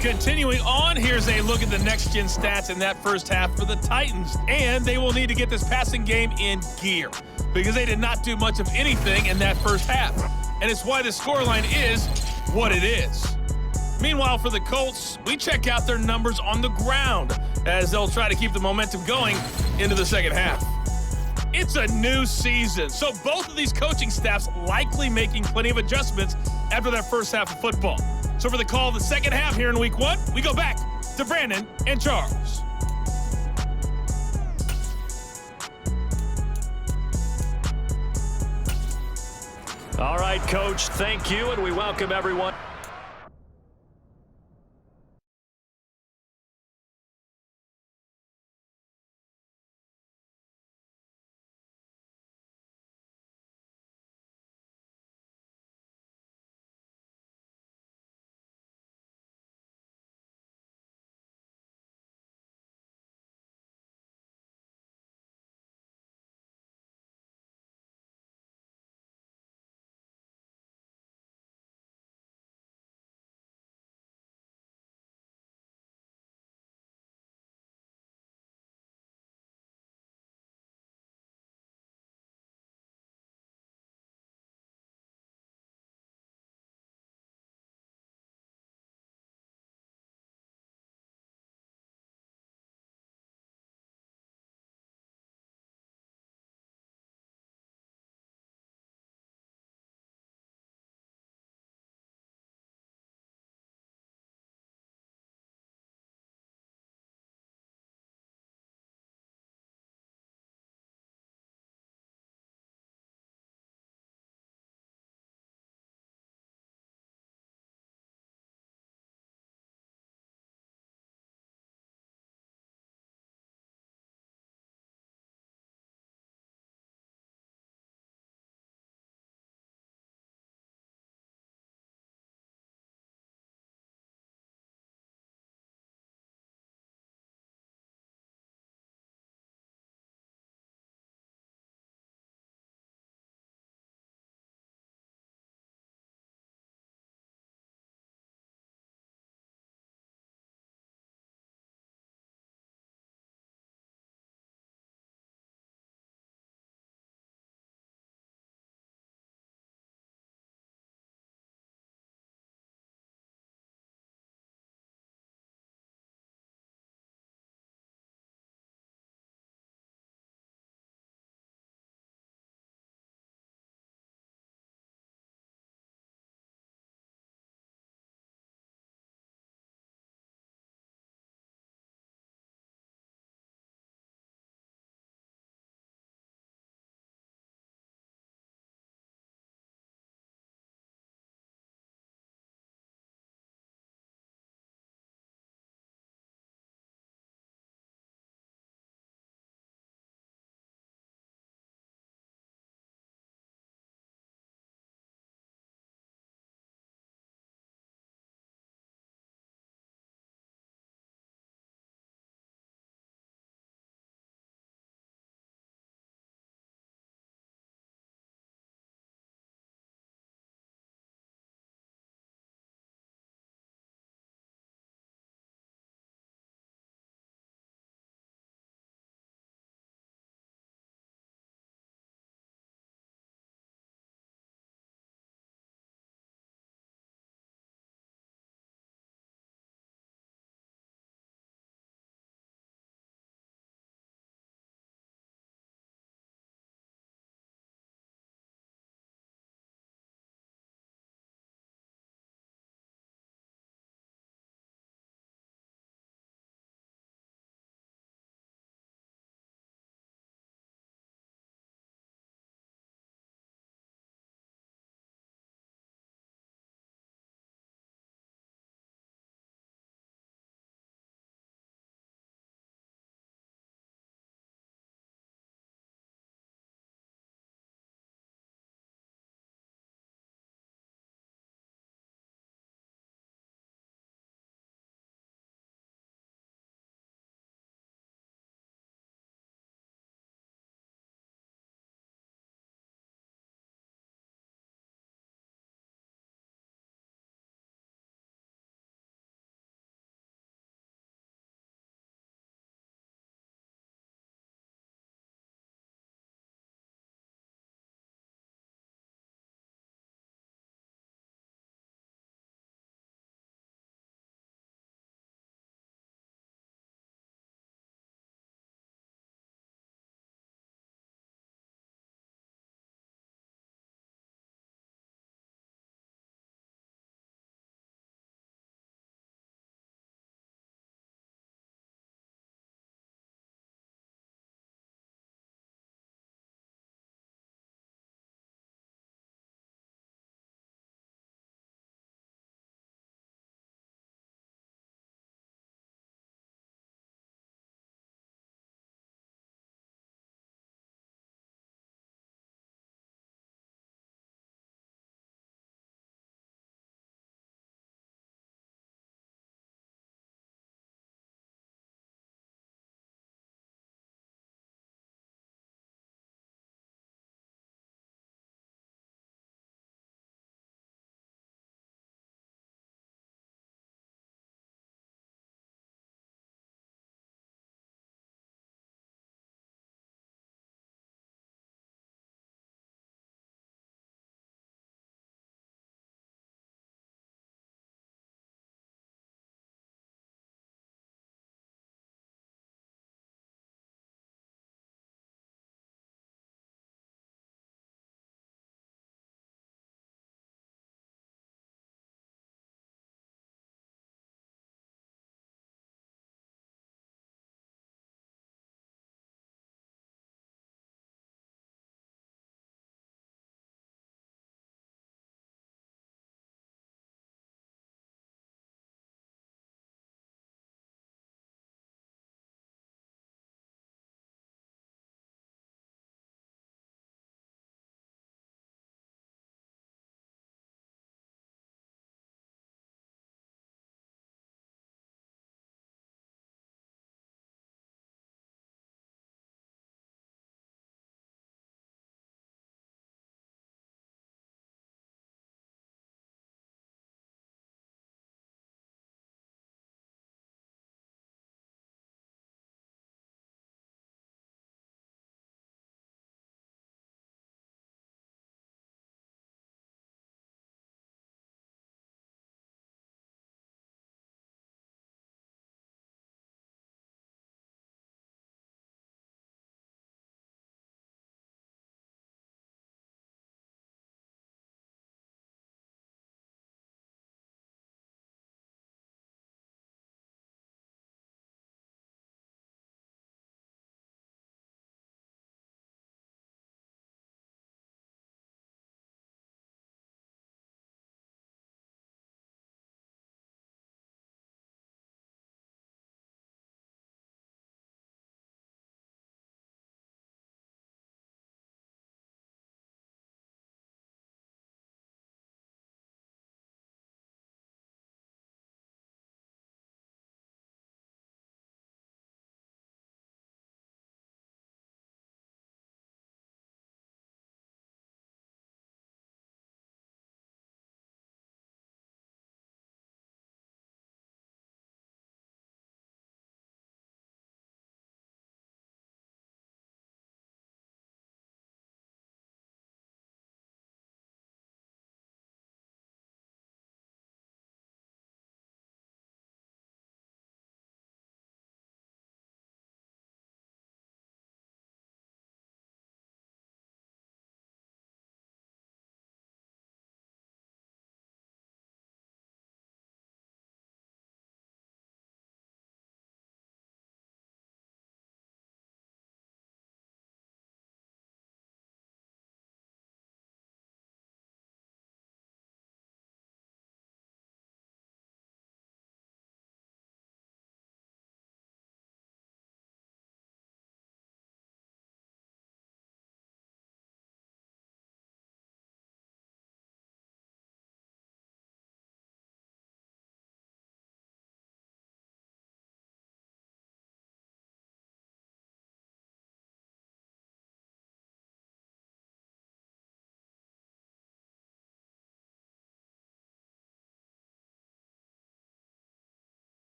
Continuing on, here's a look at the next-gen stats in that first half for the Titans. And they will need to get this passing game in gear because they did not do much of anything in that first half. And it's why the scoreline is what it is. Meanwhile, for the Colts, we check out their numbers on the ground as they'll try to keep the momentum going into the second half. It's a new season, so both of these coaching staffs likely making plenty of adjustments after that first half of football. So for the call of the second half here in Week 1, we go back to Brandon and Charles. All right, Coach, thank you, and we welcome everyone.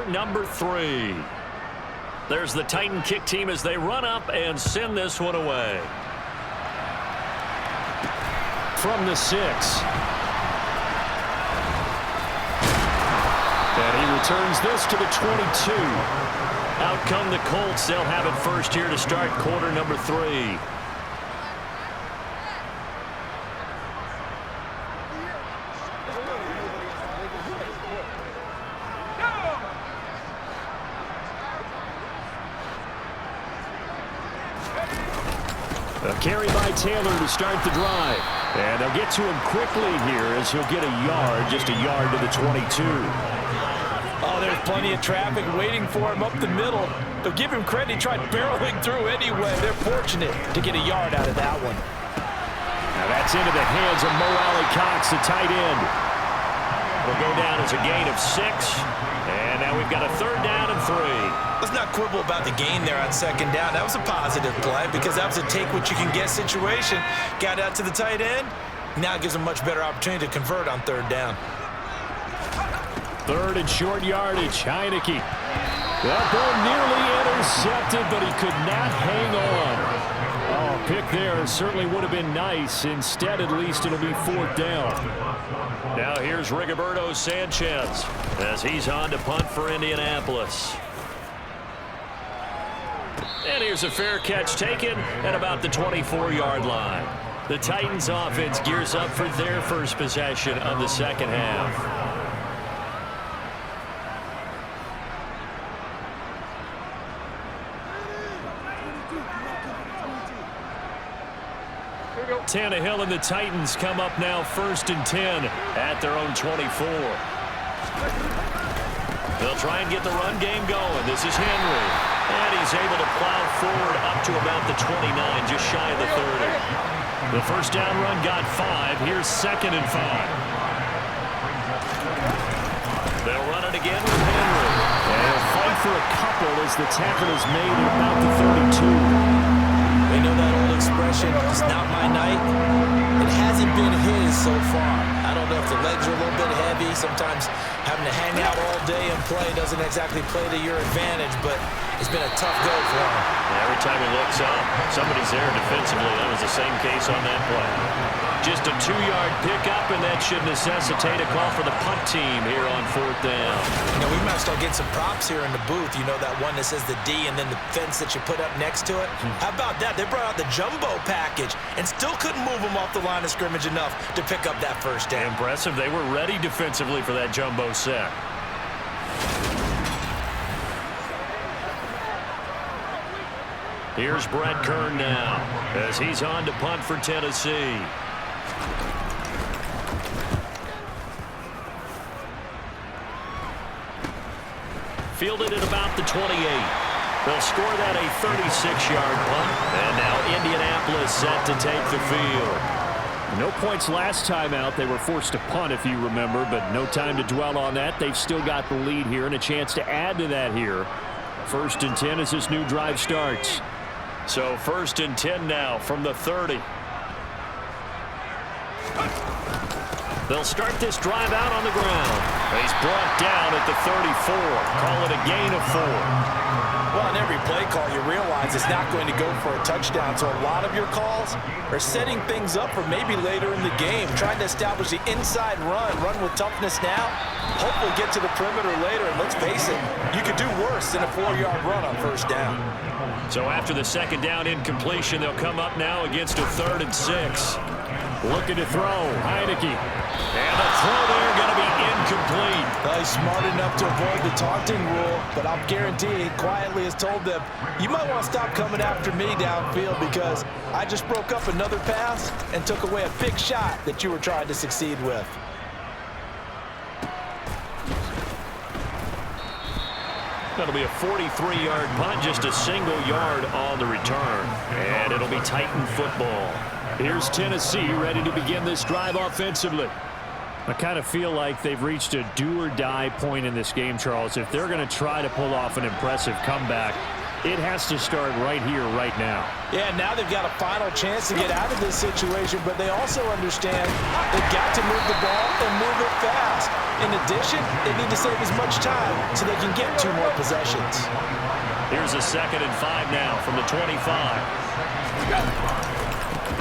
quarter number 3. There's the Titan kick team as they run up and send this one away. From the 6. And he returns this to the 22. Out come the Colts. They'll have it first here to start quarter number 3. A carry by Taylor to start the drive. And they'll get to him quickly here as he'll get a yard, just a yard to the 22. Oh, there's plenty of traffic waiting for him up the middle. But give him credit, he tried barreling through anyway. They're fortunate to get a yard out of that one. Now that's into the hands of Mo Alley-Cox, the tight end. Will go down as a gain of 6. And now we've got a 3rd down and 3. Let's not quibble about the gain there on 2nd down. That was a positive play because that was a take-what-you-can-get situation. Got out to the tight end. Now it gives him a much better opportunity to convert on 3rd down. 3rd and short yardage. Heineke. That ball nearly intercepted, but he could not hang on. Oh, pick there certainly would have been nice. Instead, at least, it'll be 4th down. Now here's Rigoberto Sanchez as he's on to punt for Indianapolis. And here's a fair catch taken at about the 24-yard line. The Titans offense gears up for their first possession of the 2nd half. Tannehill and the Titans come up now 1st and 10 at their own 24. They'll try and get the run game going. This is Henry. And he's able to plow forward up to about the 29, just shy of the 30. The first down run got 5. Here's 2nd and 5. They'll run it again with Henry. And he'll fight for a couple as the tackle is made at about the 32. We know that old expression, it's not my night. It hasn't been his so far. I don't know if the legs are a little bit heavy. Sometimes having to hang out all day and play doesn't exactly play to your advantage, but it's been a tough go for him. Every time he looks up, somebody's there defensively. That was the same case on that play. Just a 2-yard pickup, and that should necessitate a call for the punt team here on 4th down. You know, we might start getting some props here in the booth. You know that one that says the D and then the fence that you put up next to it? How about that? They brought out the jumbo package and still couldn't move them off the line of scrimmage enough to pick up that 1st down. Impressive. They were ready defensively for that jumbo set. Here's Brett Kern now as he's on to punt for Tennessee. Fielded at about the 28. They'll score that a 36-yard punt. And now Indianapolis set to take the field. No points last time out. They were forced to punt, if you remember, but no time to dwell on that. They've still got the lead here and a chance to add to that here. 1st and 10 as this new drive starts. So 1st and 10 now from the 30. They'll start this drive out on the ground. He's brought down at the 34. Call it a gain of 4. Well, on every play call, you realize it's not going to go for a touchdown. So a lot of your calls are setting things up for maybe later in the game, trying to establish the inside run with toughness now, hopefully get to the perimeter later. And let's face it, you could do worse than a 4-yard run on 1st down. So after the 2nd down incompletion, they'll come up now against a 3rd and 6. Looking to throw. Heineke. And the throw there going to be incomplete. Well, he's smart enough to avoid the taunting rule, but I'll guarantee he quietly has told them, you might want to stop coming after me downfield because I just broke up another pass and took away a big shot that you were trying to succeed with. That'll be a 43-yard punt, just a single yard on the return. And it'll be Titan football. Here's Tennessee ready to begin this drive offensively. I kind of feel like they've reached a do-or-die point in this game, Charles. If they're going to try to pull off an impressive comeback, It has to start right here, right now. Yeah, now they've got a final chance to get out of this situation, but they also understand they've got to move the ball and move it fast. In addition, they need to save as much time so they can get 2 more possessions. Here's a 2nd and 5 now from the 25.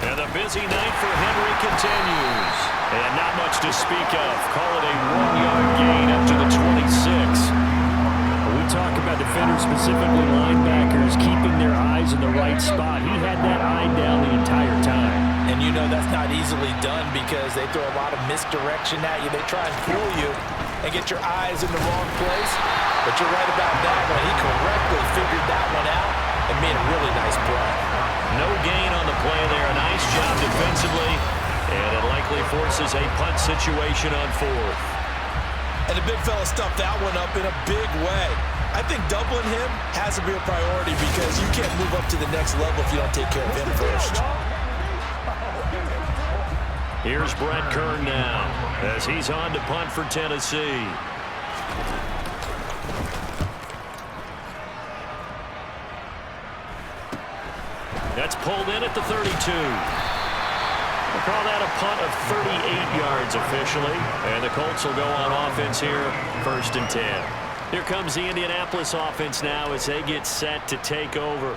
And the busy night for Henry continues. And not much to speak of. Call it a 1-yard gain up to the 26. We talk about defenders, specifically linebackers, keeping their eyes in the right spot. He had that eye down the entire time. And you know that's not easily done because they throw a lot of misdirection at you. They try and fool you and get your eyes in the wrong place. But you're right about that one. He correctly figured that one out and made a really nice play. No gain on the play there. Nice job defensively. And it likely forces a punt situation on 4th. And the big fella stuffed that one up in a big way. I think doubling him has to be a priority because you can't move up to the next level if you don't take care of him first. Here's Brett Kern now as he's on to punt for Tennessee. That's pulled in at the 32. We'll call that a punt of 38 yards officially. And the Colts will go on offense here, 1st and 10. Here comes the Indianapolis offense now as they get set to take over.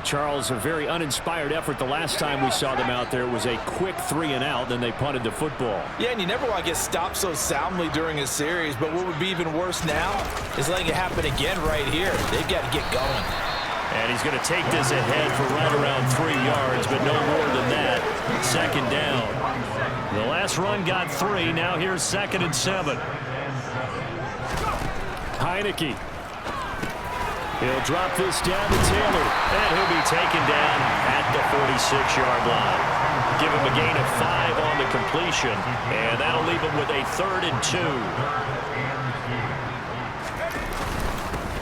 Charles, a very uninspired effort the last time we saw them out there. It was a quick 3-and-out, then they punted the football. Yeah, and you never want to get stopped so soundly during a series, but what would be even worse now is letting it happen again right here. They've got to get going. And he's going to take this ahead for right around 3 yards, but no more than that. 2nd down. The last run got 3. Now here's 2nd and 7. Heineke. He'll drop this down to Taylor. And he'll be taken down at the 46-yard line. Give him a gain of 5 on the completion. And that'll leave him with a 3rd and 2.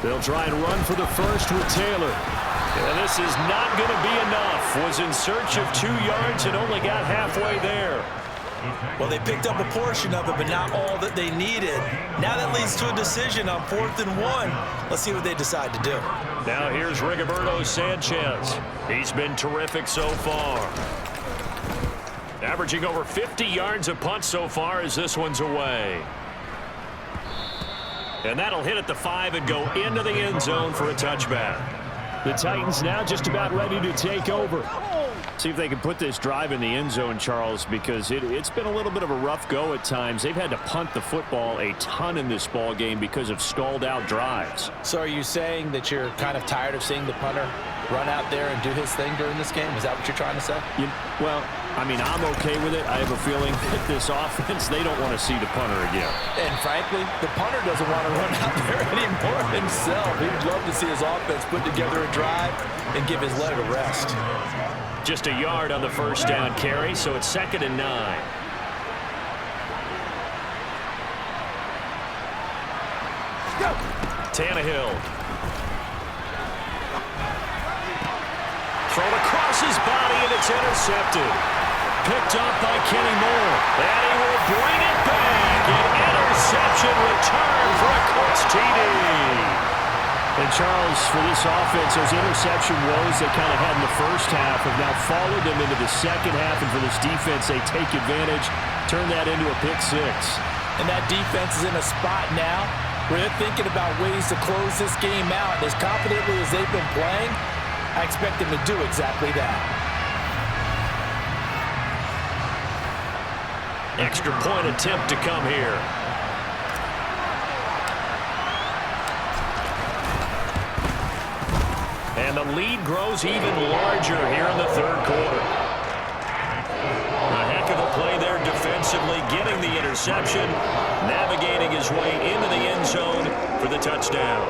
They'll try and run for the first with Taylor. And this is not going to be enough. Was in search of 2 yards and only got halfway there. Well, they picked up a portion of it, but not all that they needed. Now that leads to a decision on 4th and 1. Let's see what they decide to do. Now here's Rigoberto Sanchez. He's been terrific so far. Averaging over 50 yards a punt so far as this one's away. And that'll hit at the 5 and go into the end zone for a touchback. The Titans now just about ready to take over. See if they can put this drive in the end zone, Charles, because it's been a little bit of a rough go at times. They've had to punt the football a ton in this ball game because of stalled-out drives. So are you saying that you're kind of tired of seeing the punter run out there and do his thing during this game? Is that what you're trying to say? Well, I mean, I'm okay with it. I have a feeling that this offense, they don't want to see the punter again. And frankly, the punter doesn't want to run out there anymore himself. He'd love to see his offense put together a drive and give his leg a rest. Just a yard on the 1st down carry, so it's 2nd and 9. Tannehill. Thrown across his body, and it's intercepted. Picked up by Kenny Moore. And he will bring it back. An interception return for a Colts TD. And Charles, for this offense, those interception woes they kind of had in the first half have now followed them into the second half. And for this defense, they take advantage, turn that into a pick 6. And that defense is in a spot now where they're thinking about ways to close this game out. As confidently as they've been playing, I expect them to do exactly that. Extra point attempt to come here. And the lead grows even larger here in the 3rd quarter. A heck of a play there defensively, getting the interception, navigating his way into the end zone for the touchdown.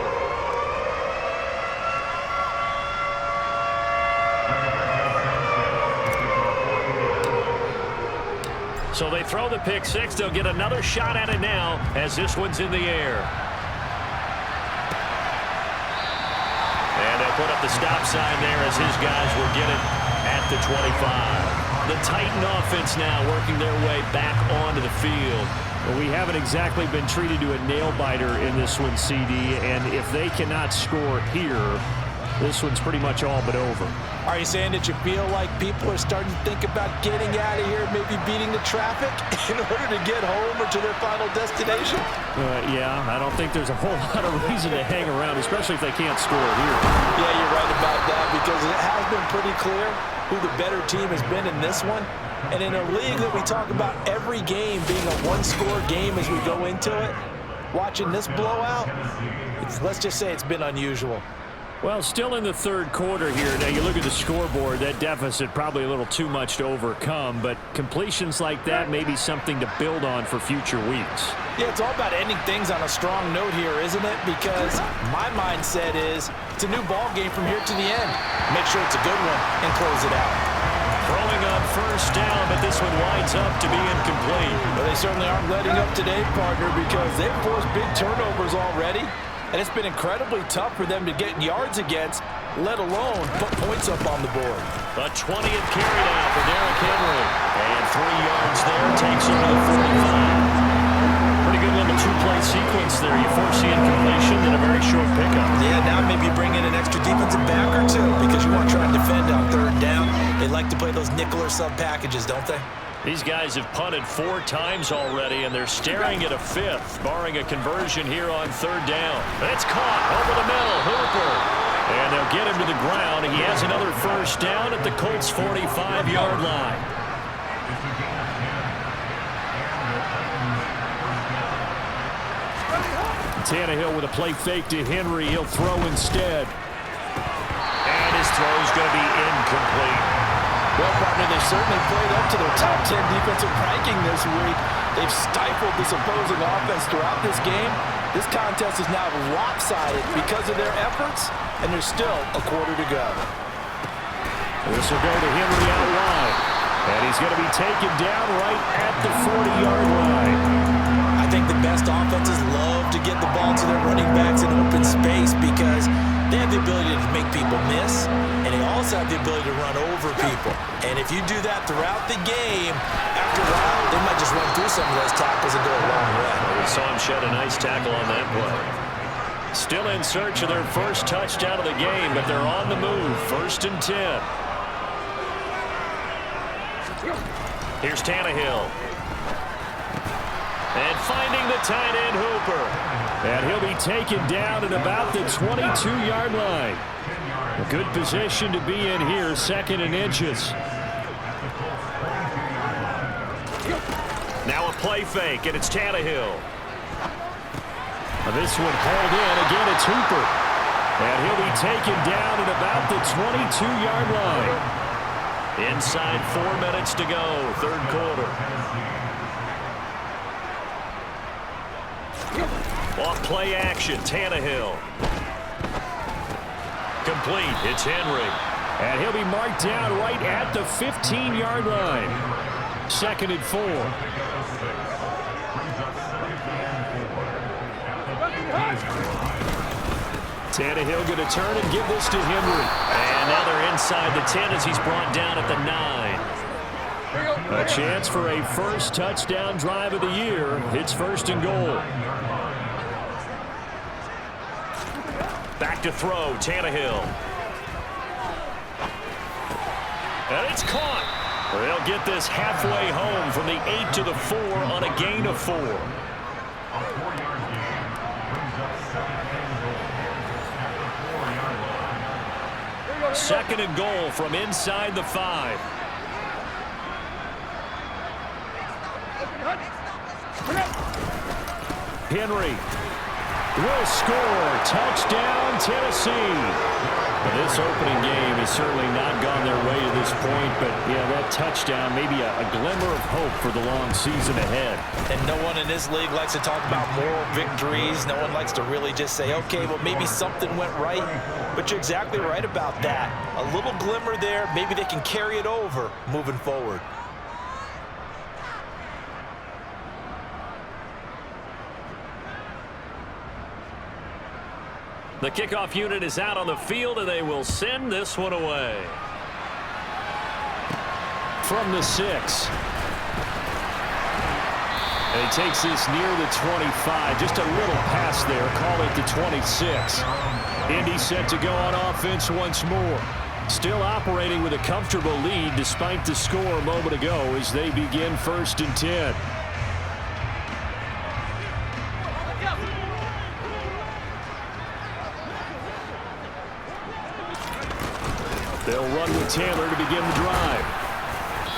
So they throw the pick 6. They'll get another shot at it now as this one's in the air. And they'll put up the stop sign there as his guys will get it at the 25. The Titan offense now working their way back onto the field. Well, we haven't exactly been treated to a nail-biter in this one, CD, and if they cannot score here, this one's pretty much all but over. Are you saying that you feel like people are starting to think about getting out of here, maybe beating the traffic in order to get home or to their final destination? Yeah, I don't think there's a whole lot of reason to hang around, especially if they can't score here. Yeah, you're right about that, because it has been pretty clear who the better team has been in this one. And in a league that we talk about every game being a one-score game as we go into it, watching this blowout, let's just say it's been unusual. Well, still in the third quarter here. Now, you look at the scoreboard, that deficit probably a little too much to overcome, but completions like that may be something to build on for future weeks. Yeah, it's all about ending things on a strong note here, isn't it? Because my mindset is it's a new ball game from here to the end. Make sure it's a good one and close it out. Throwing on first down, but this one winds up to be incomplete. Well, they certainly aren't letting up today, partner, because they've forced big turnovers already. And it's been incredibly tough for them to get yards against, let alone put points up on the board. A 20th carry now for Derrick Henry. And 3 yards there, takes him to the 45. Pretty good little two-play sequence there. You force the incompletion, then a very short pickup. Yeah, now maybe bring in an extra defensive back or two, because you want to try and defend on third down. They like to play those nickel or sub packages, don't they? These guys have punted 4 times already, and they're staring at a 5th, barring a conversion here on third down. It's caught over the middle, Hooper. And they'll get him to the ground. He has another first down at the Colts' 45-yard line. Tannehill with a play fake to Henry. He'll throw instead. And his throw's going to be incomplete. Well, partner, they've certainly played up to their top 10 defensive ranking this week. They've stifled this opposing offense throughout this game. This contest is now lopsided because of their efforts, and there's still a quarter to go. This will go to Henry out wide, and he's going to be taken down right at the 40-yard line. I think the best offenses love to get the ball to their running backs in open space because they have the ability to make people miss, and they also have the ability to run over people. And if you do that throughout the game, after a while, they might just run through some of those tackles and go a long way. We saw him shed a nice tackle on that play. Still in search of their first touchdown of the game, but they're on the move. 1st and 10. Here's Tannehill. And finding the tight end, Hooper. And he'll be taken down at about the 22-yard line. A good position to be in here, 2nd and inches. Now a play fake, and it's Tannehill. This one hauled in. Again, it's Hooper. And he'll be taken down at about the 22-yard line. Inside 4 minutes to go, third quarter. Off play action, Tannehill. Complete, it's Henry. And he'll be marked down right at the 15-yard line. 2nd and 4. Tannehill going to turn and give this to Henry. And now they're inside the 10 as he's brought down at the 9. A chance for a first touchdown drive of the year. It's 1st and goal. Back to throw, Tannehill. And it's caught. They'll get this halfway home from the 8 to the 4 on a gain of 4. Second and goal from inside the 5. Henry will score. Touchdown, Tennessee. This opening game has certainly not gone their way to this point, but yeah, that touchdown, maybe a glimmer of hope for the long season ahead. And no one in this league likes to talk about moral victories. No one likes to really just say, okay, well, maybe something went right. But you're exactly right about that. A little glimmer there, maybe they can carry it over moving forward. The kickoff unit is out on the field, and they will send this one away. From the 6. And he takes this near the 25. Just a little pass there. Call it the 26. Indy set to go on offense once more. Still operating with a comfortable lead despite the score a moment ago as they begin 1st and 10. They'll run with Taylor to begin the drive.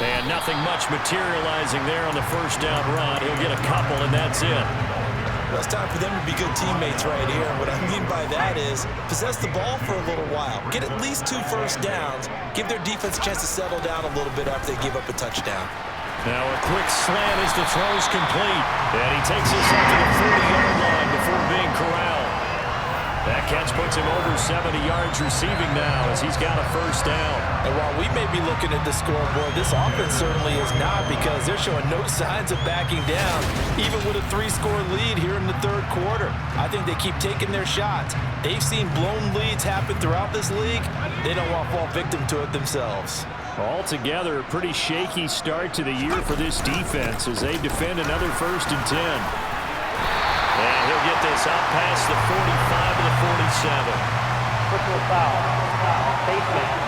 And nothing much materializing there on the first down run. He'll get a couple, and that's it. Well, it's time for them to be good teammates right here. What I mean by that is possess the ball for a little while. Get at least 2 first downs. Give their defense a chance to settle down a little bit after they give up a touchdown. Now a quick slant as the throw's complete. And he takes us up to the 40-yard line before being corralled. That catch puts him over 70 yards receiving now as he's got a first down. And while we may be looking at the scoreboard, this offense certainly is not, because they're showing no signs of backing down, even with a 3-score lead here in the 3rd quarter. I think they keep taking their shots. They've seen blown leads happen throughout this league. They don't want to fall victim to it themselves. Altogether, a pretty shaky start to the year for this defense as they defend another 1st and 10. And he'll get this up past the 45 to the 47. Personal foul. Face mask.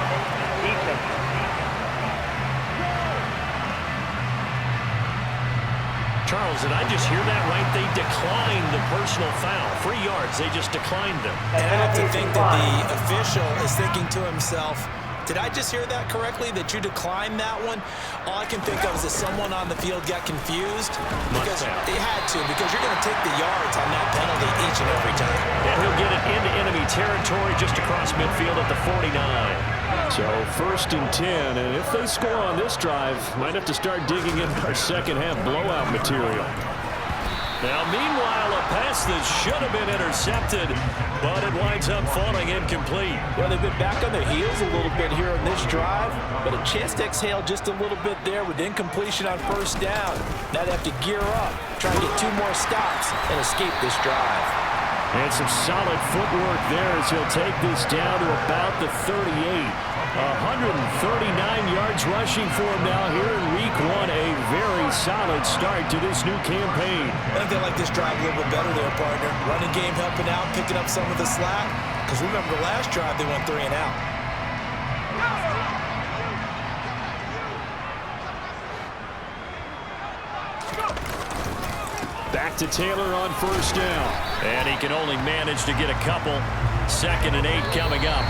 Defense. Charles, did I just hear that right? They declined the personal foul. 3 yards, they just declined them. And I have to think that the official is thinking to himself, did I just hear that correctly, that you declined that one? All I can think of is that someone on the field got confused. Because they had to, because you're going to take the yards on that penalty each and every time. And he'll get it into enemy territory just across midfield at the 49. So 1st and 10, and if they score on this drive, might have to start digging in our second half blowout material. Now, meanwhile, a pass that should have been intercepted, but it winds up falling incomplete. Well, they've been back on their heels a little bit here on this drive, but a chance to exhale just a little bit there with incompletion on first down. Now they have to gear up, try and get 2 more stops and escape this drive. And some solid footwork there as he'll take this down to about the 38. 139 yards rushing for him now here in week 1. A very solid start to this new campaign. I think they like this drive a little bit better there, partner. Running game helping out, picking up some of the slack. Because remember the last drive, they went 3 and out. Back to Taylor on first down. And he can only manage to get a couple. 2nd and 8 coming up.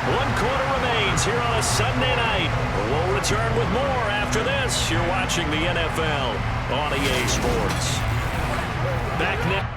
1 quarter remains here on a Sunday night. We'll return with more after this. You're watching the NFL on EA Sports. Back next.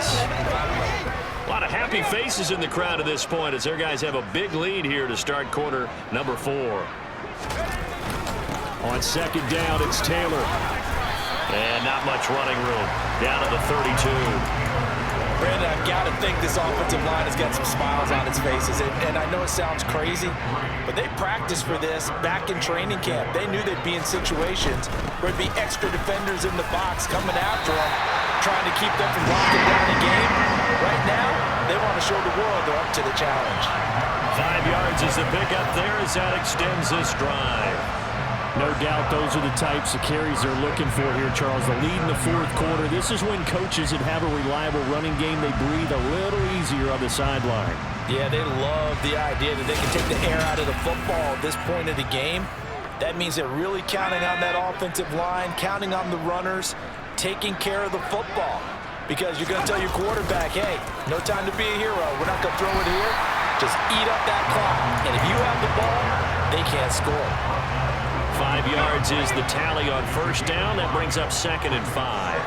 pass. A lot of happy faces in the crowd at this point as their guys have a big lead here to start quarter number 4. On second down, it's Taylor. And not much running room. Down to the 32. Brandon, I've got to think this offensive line has got some smiles on its faces. And I know it sounds crazy, but they practiced for this back in training camp. They knew they'd be in situations where there'd be extra defenders in the box coming after them, trying to keep them from locking down the game. Right now, they want to show the world they're up to the challenge. 5 yards is the pickup there as that extends this drive. No doubt those are the types of carries they're looking for here, Charles. The lead in the fourth quarter. This is when coaches that have a reliable running game, they breathe a little easier on the sideline. Yeah, they love the idea that they can take the air out of the football at this point of the game. That means they're really counting on that offensive line, counting on the runners, taking care of the football. Because you're going to tell your quarterback, hey, no time to be a hero. We're not going to throw it here. Just eat up that clock. And if you have the ball, they can't score. 5 yards is the tally on first down. That brings up 2nd and 5.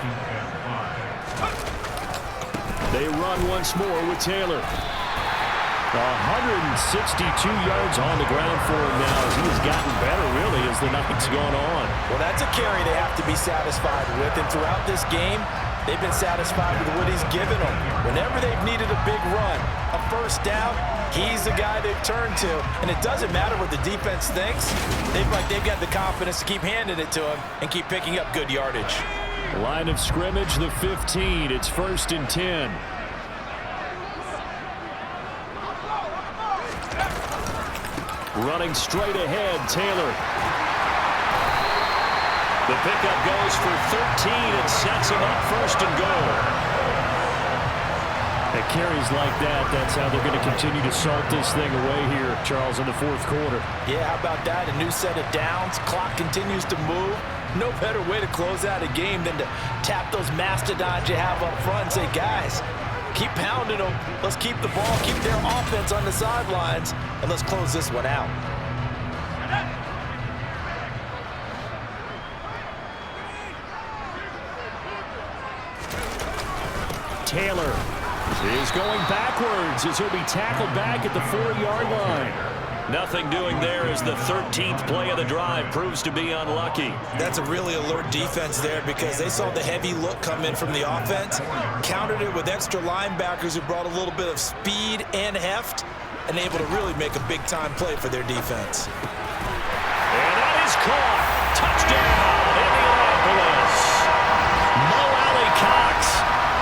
They run once more with Taylor. 162 yards on the ground for him now as he's gotten better, really, as the night's gone on. Well, that's a carry they have to be satisfied with. And throughout this game, they've been satisfied with what he's given them. Whenever they've needed a big run, a first down, he's the guy they've turned to. And it doesn't matter what the defense thinks. They've got the confidence to keep handing it to him and keep picking up good yardage. Line of scrimmage, the 15. It's 1st and 10. Running straight ahead, Taylor. The pickup goes for 13 and sets him up 1st and goal. At carries like that, that's how they're going to continue to salt this thing away here, Charles, in the fourth quarter. Yeah, how about that? A new set of downs. Clock continues to move. No better way to close out a game than to tap those mastodons you have up front and say, guys, keep pounding them. Let's keep the ball, keep their offense on the sidelines, and let's close this one out. Taylor is going backwards as he'll be tackled back at the 4-yard line. Nothing doing there as the 13th play of the drive proves to be unlucky. That's a really alert defense there because they saw the heavy look come in from the offense, countered it with extra linebackers who brought a little bit of speed and heft, and able to really make a big-time play for their defense. And that is caught. Touchdown, Indianapolis. Mo Alley Cox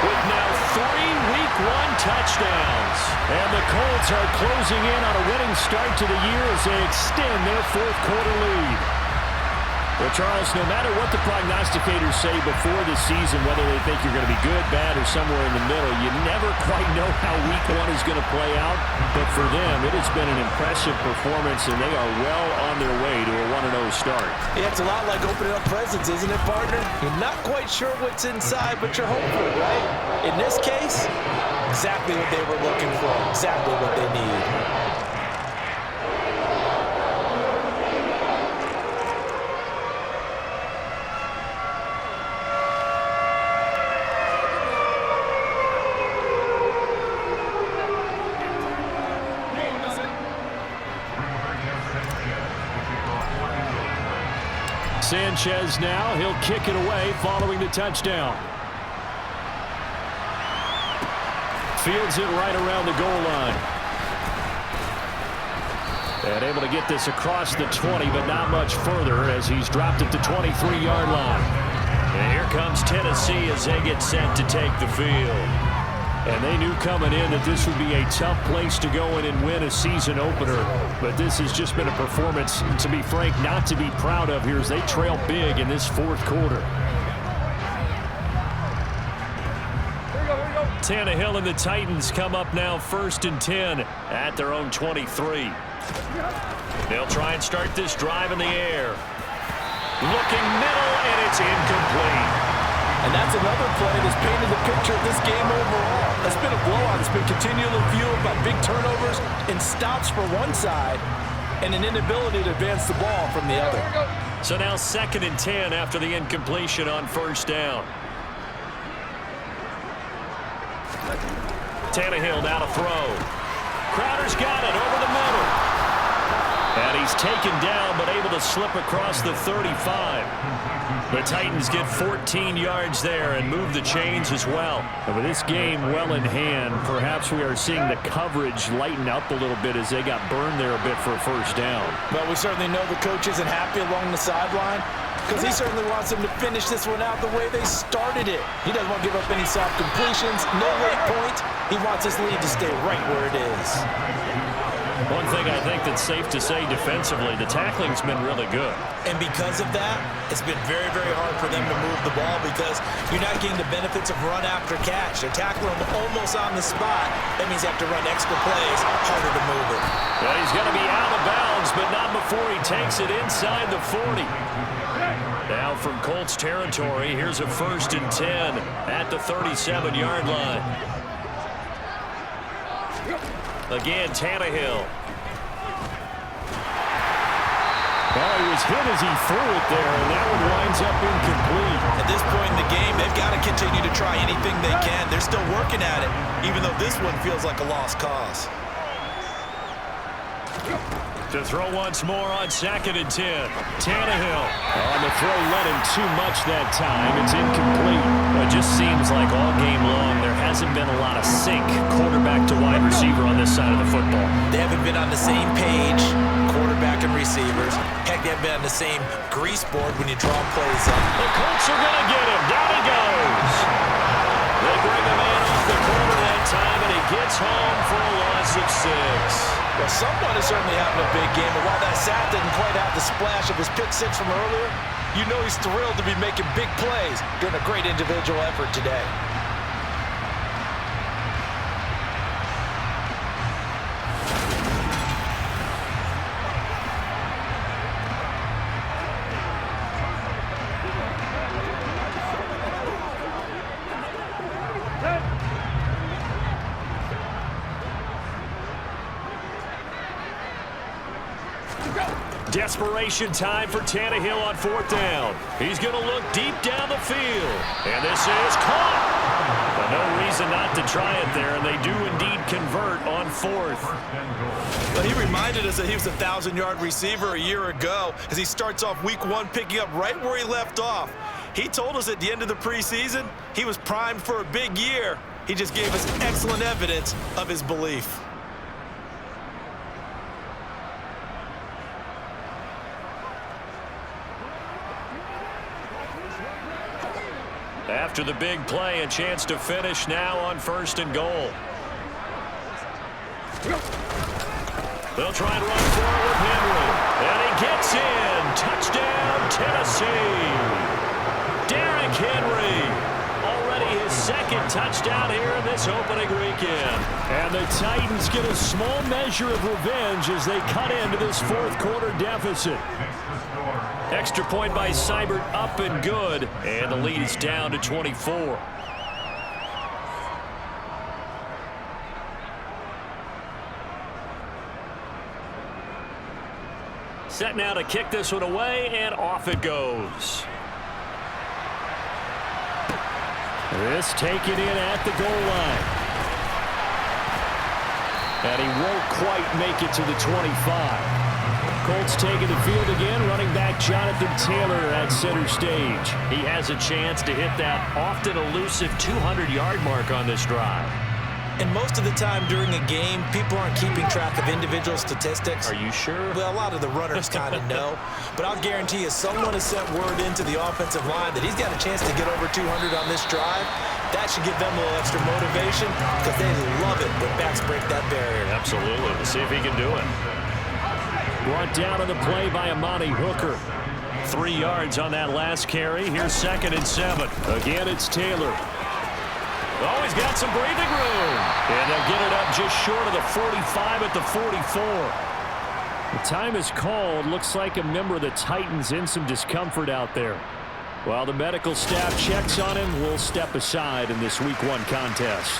with now 3 Week 1 touchdowns. And the Colts are closing in on a winning start to the year as they extend their fourth quarter lead. Well, Charles, no matter what the prognosticators say before the season, whether they think you're going to be good, bad, or somewhere in the middle, you never quite know how Week 1 is going to play out. But for them, it has been an impressive performance, and they are well on their way to a 1-0 start. Yeah, it's a lot like opening up presents, isn't it, partner? You're not quite sure what's inside, but you're hopeful, right? In this case, exactly what they were looking for, exactly what they need. Sanchez now, he'll kick it away following the touchdown. Fields it right around the goal line. And able to get this across the 20, but not much further as he's dropped at the 23-yard line. And here comes Tennessee as they get set to take the field. And they knew coming in that this would be a tough place to go in and win a season opener. But this has just been a performance, to be frank, not to be proud of here as they trail big in this fourth quarter. Tannehill and the Titans come up now 1st and 10 at their own 23. They'll try and start this drive in the air. Looking middle, and it's incomplete. And that's another play that's painted the picture of this game overall. It's been a blowout. It's been continually fueled by big turnovers and stops for one side and an inability to advance the ball from the other. So now 2nd and 10 after the incompletion on 1st down. Tannehill now to throw. Crowder's got it over the middle. And he's taken down, but able to slip across the 35. The Titans get 14 yards there and move the chains as well. And with this game well in hand, perhaps we are seeing the coverage lighten up a little bit as they got burned there a bit for a first down. Well, we certainly know the coach isn't happy along the sideline because he certainly wants them to finish this one out the way they started it. He doesn't want to give up any soft completions, no late point. He wants his lead to stay right where it is. One thing I think that's safe to say defensively, the tackling's been really good. And because of that, it's been very, very hard for them to move the ball because you're not getting the benefits of run after catch. They're tackling them almost on the spot. That means you have to run extra plays, harder to move it. Well, he's going to be out of bounds, but not before he takes it inside the 40. Now from Colts territory, here's a 1st and 10 at the 37-yard line. Again, Tannehill. Well, he was hit as he threw it there, and that one winds up incomplete. At this point in the game, they've got to continue to try anything they can. They're still working at it, even though this one feels like a lost cause. To throw once more on 2nd and 10. Tannehill. Oh, the throw led him too much that time. It's incomplete. It just seems like all game long there hasn't been a lot of sync quarterback to wide receiver on this side of the football. They haven't been on the same page, quarterback and receivers. Heck, they haven't been on the same grease board when you draw plays up. The Colts are going to get him. Down he goes. They bring him in off the corner that time, and he gets home for a loss of 6. Well, someone is certainly having a big game, and while that sack didn't quite have the splash of his pick 6 from earlier, you know he's thrilled to be making big plays during a great individual effort today. Desperation time for Tannehill on 4th down. He's going to look deep down the field. And this is caught. But no reason not to try it there, and they do indeed convert on 4th. But he reminded us that he was a 1,000-yard receiver a year ago as he starts off week 1 picking up right where he left off. He told us at the end of the preseason he was primed for a big year. He just gave us excellent evidence of his belief. After the big play, a chance to finish now on 1st and goal. They'll try and run for it with Henry. And he gets in. Touchdown, Tennessee. Derrick Henry. Already his 2nd touchdown here in this opening weekend. And the Titans get a small measure of revenge as they cut into this 4th quarter deficit. Extra point by Seibert, up and good. And the lead is down to 24. Set now to kick this one away, and off it goes. This taken in at the goal line. And he won't quite make it to the 25. Colts taking the field again, running back Jonathan Taylor at center stage. He has a chance to hit that often elusive 200-yard mark on this drive. And most of the time during a game, people aren't keeping track of individual statistics. Are you sure? Well, a lot of the runners kind of know. But I'll guarantee you someone has sent word into the offensive line that he's got a chance to get over 200 on this drive. That should give them a little extra motivation because they love it when backs break that barrier. Absolutely. We'll see if he can do it. Brought down on the play by Amani Hooker. 3 yards on that last carry. Here's 2nd and 7. Again, it's Taylor. Oh, he's got some breathing room. And they'll get it up just short of the 45 at the 44. The time is called. Looks like a member of the Titans in some discomfort out there. While the medical staff checks on him, we'll step aside in this Week 1 contest.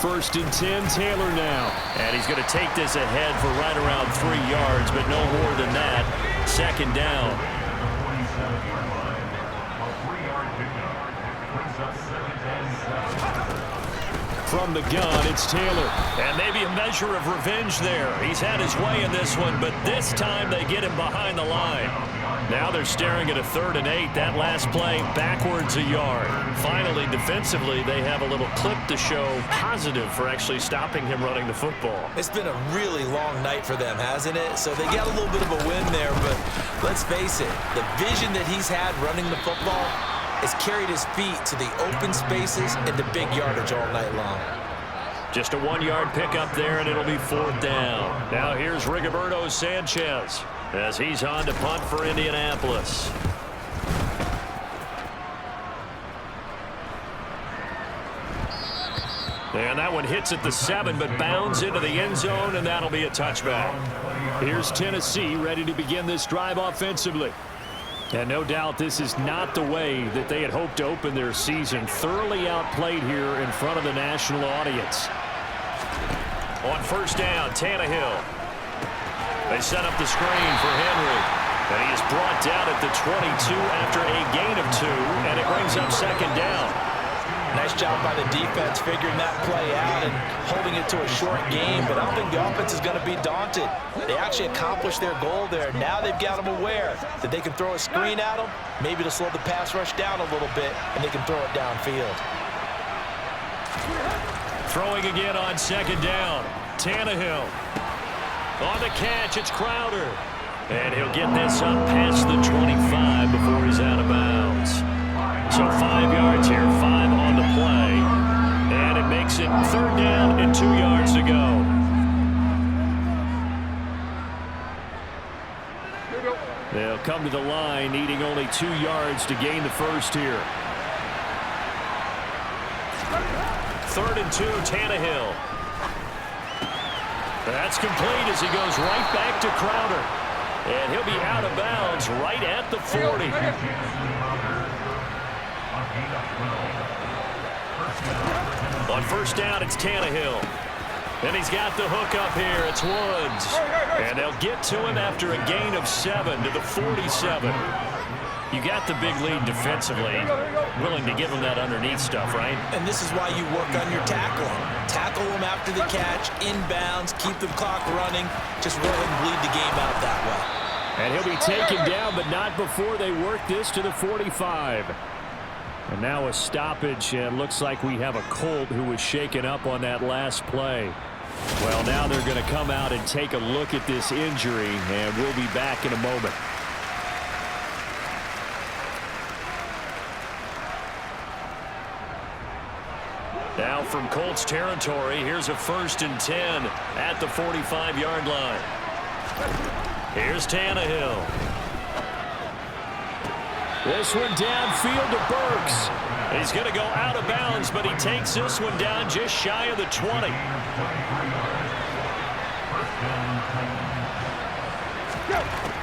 1st and 10, Taylor now. And he's going to take this ahead for right around 3 yards, but no more than that. 2nd down. From the gun, it's Taylor. And maybe a measure of revenge there. He's had his way in this one, but this time they get him behind the line. Now they're staring at a 3rd and 8. That last play, backwards a yard. Finally, defensively, they have a little clip to show positive for actually stopping him running the football. It's been a really long night for them, hasn't it? So they got a little bit of a win there, but let's face it, the vision that he's had running the football has carried his feet to the open spaces and the big yardage all night long. Just a 1-yard pickup there, and it'll be 4th down. Now here's Rigoberto Sanchez as he's on to punt for Indianapolis. And that one hits at the 7, but bounds into the end zone, and that'll be a touchback. Here's Tennessee ready to begin this drive offensively. And no doubt this is not the way that they had hoped to open their season. Thoroughly outplayed here in front of the national audience. On 1st down, Tannehill. They set up the screen for Henry. And he is brought down at the 22 after a gain of 2, and it brings up 2nd down. Nice job by the defense figuring that play out and holding it to a short game, but I don't think the offense is going to be daunted. They actually accomplished their goal there. Now they've got them aware that they can throw a screen at them, maybe to slow the pass rush down a little bit, and they can throw it downfield. Throwing again on 2nd down. Tannehill. On the catch, it's Crowder. And he'll get this up past the 25 before he's out of bounds. So 5 yards here, 5 on the play. And it makes it 3rd down and 2 yards to go. They'll come to the line needing only 2 yards to gain the first here. 3rd and 2, Tannehill. That's complete as he goes right back to Crowder. And he'll be out of bounds right at the 40. On 1st down, it's Tannehill. And he's got the hook up here. It's Woods. And they'll get to him after a gain of 7 to the 47. You got the big lead defensively. Willing to give him that underneath stuff, right? And this is why you work on your tackling. Tackle them after the catch, inbounds, keep the clock running. Just go ahead and bleed the game out that way. And he'll be taken down, but not before they work this to the 45. And now a stoppage, and looks like we have a Colt who was shaken up on that last play. Well, now they're going to come out and take a look at this injury, and we'll be back in a moment. Now from Colts territory, here's a 1st and 10 at the 45-yard line. Here's Tannehill. This one downfield to Burks. He's going to go out of bounds, but he takes this one down just shy of the 20.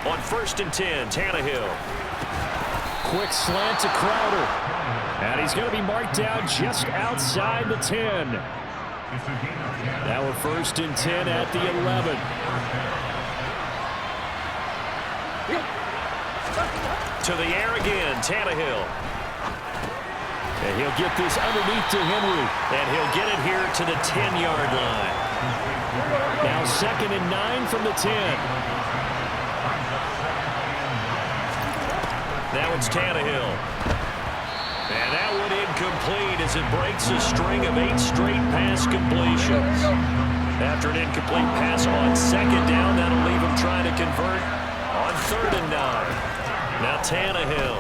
On 1st and 10, Tannehill. Quick slant to Crowder. And he's going to be marked down just outside the 10. Now a 1st and 10 at the 11. To the air again, Tannehill. And he'll get this underneath to Henry. And he'll get it here to the 10-yard line. Now 2nd and 9 from the 10. Now it's Tannehill. And that one incomplete as it breaks a string of 8 straight pass completions. After an incomplete pass on 2nd down, that'll leave him trying to convert on 3rd and 9. Now Tannehill.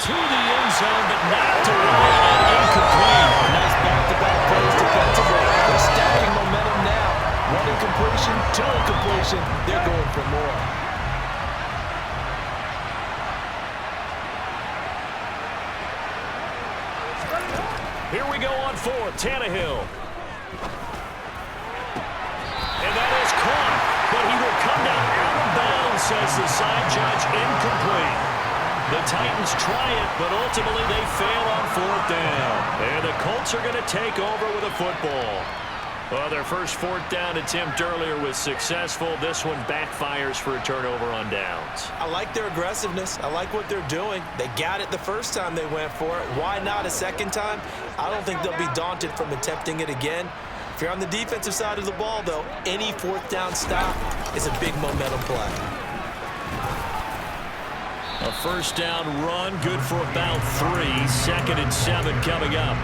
To the end zone, but not to wide and incomplete. Nice back-to-back plays defensively. They're stacking momentum now. 1 incompletion, 2 incompletion. They're going for more. Here we go on 4th, Tannehill. And that is caught, but he will come down out of bounds, says the side judge, incomplete. The Titans try it, but ultimately they fail on 4th down. And the Colts are going to take over with a football. Well, their first 4th down attempt earlier was successful. This one backfires for a turnover on downs. I like their aggressiveness. I like what they're doing. They got it the first time they went for it. Why not a second time? I don't think they'll be daunted from attempting it again. If you're on the defensive side of the ball, though, any 4th down stop is a big momentum play. A first down run, good for about 3. 2nd and 7 coming up.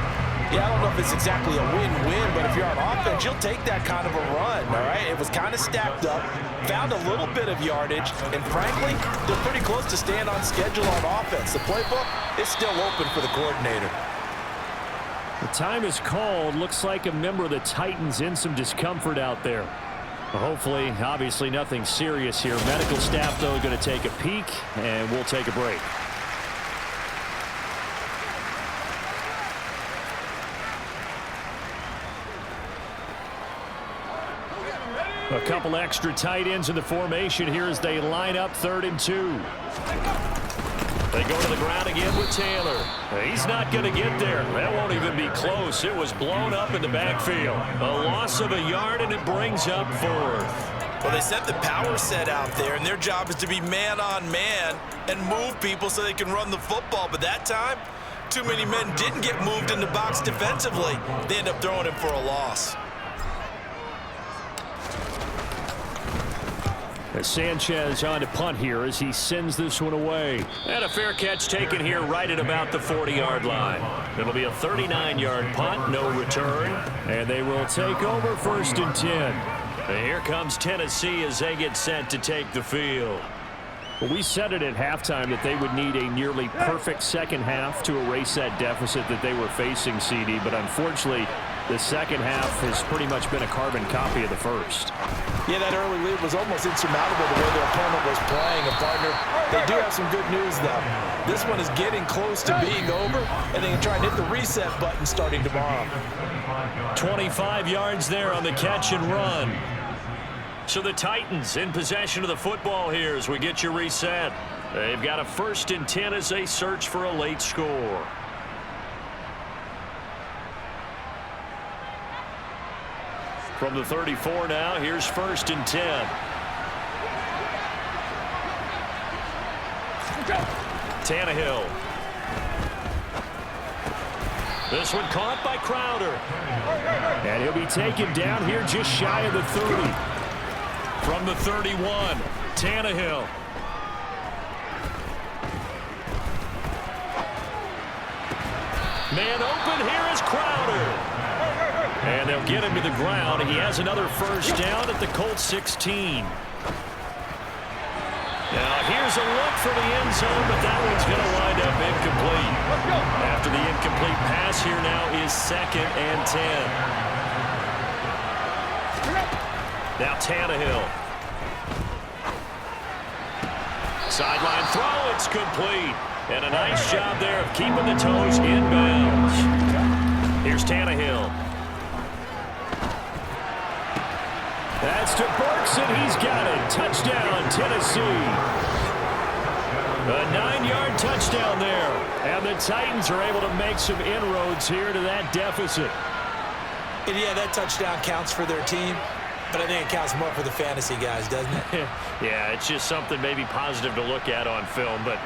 Yeah, I don't know if it's exactly a win-win, but if you're on offense, you'll take that kind of a run, all right? It was kind of stacked up, found a little bit of yardage, and frankly, they're pretty close to staying on schedule on offense. The playbook is still open for the coordinator. The time is called. Looks like a member of the Titans in some discomfort out there. Hopefully, obviously nothing serious here. Medical staff, though, going to take a peek, and we'll take a break. A couple extra tight ends in the formation here as they line up 3rd and 2. They go to the ground again with Taylor. He's not going to get there. That won't even be close. It was blown up in the backfield. A loss of a yard, and it brings up 4th. Well, they set the power set out there, and their job is to be man-on-man and move people so they can run the football. But that time, too many men didn't get moved in the box defensively. They end up throwing him for a loss. Sanchez on to punt here as he sends this one away. And a fair catch taken here right at about the 40-yard line. It'll be a 39-yard punt, no return. And they will take over 1st and 10. And here comes Tennessee as they get set to take the field. Well, we said it at halftime that they would need a nearly perfect second half to erase that deficit that they were facing, CD. But unfortunately, the second half has pretty much been a carbon copy of the first. Yeah, that early lead was almost insurmountable the way their opponent was playing. And, partner, they do have some good news, though. This one is getting close to being over, and they can try and hit the reset button starting tomorrow. 25 yards there on the catch and run. So the Titans in possession of the football here as we get you reset. They've got a 1st and 10 as they search for a late score. From the 34 now, here's 1st and 10. Tannehill. This one caught by Crowder. And he'll be taken down here just shy of the 30. From the 31, Tannehill. Man open, here is Crowder. And they'll get him to the ground. He has another first down at the Colts 16. Now here's a look for the end zone, but that one's going to wind up incomplete. After the incomplete pass, here now is 2nd and 10. Now Tannehill. Sideline throw, it's complete. And a nice job there of keeping the toes inbounds. Here's Tannehill. That's to Burks, and he's got it. Touchdown, Tennessee. A 9-yard touchdown there. And the Titans are able to make some inroads here to that deficit. And yeah, that touchdown counts for their team, but I think it counts more for the fantasy guys, doesn't it? Yeah, it's just something maybe positive to look at on film, but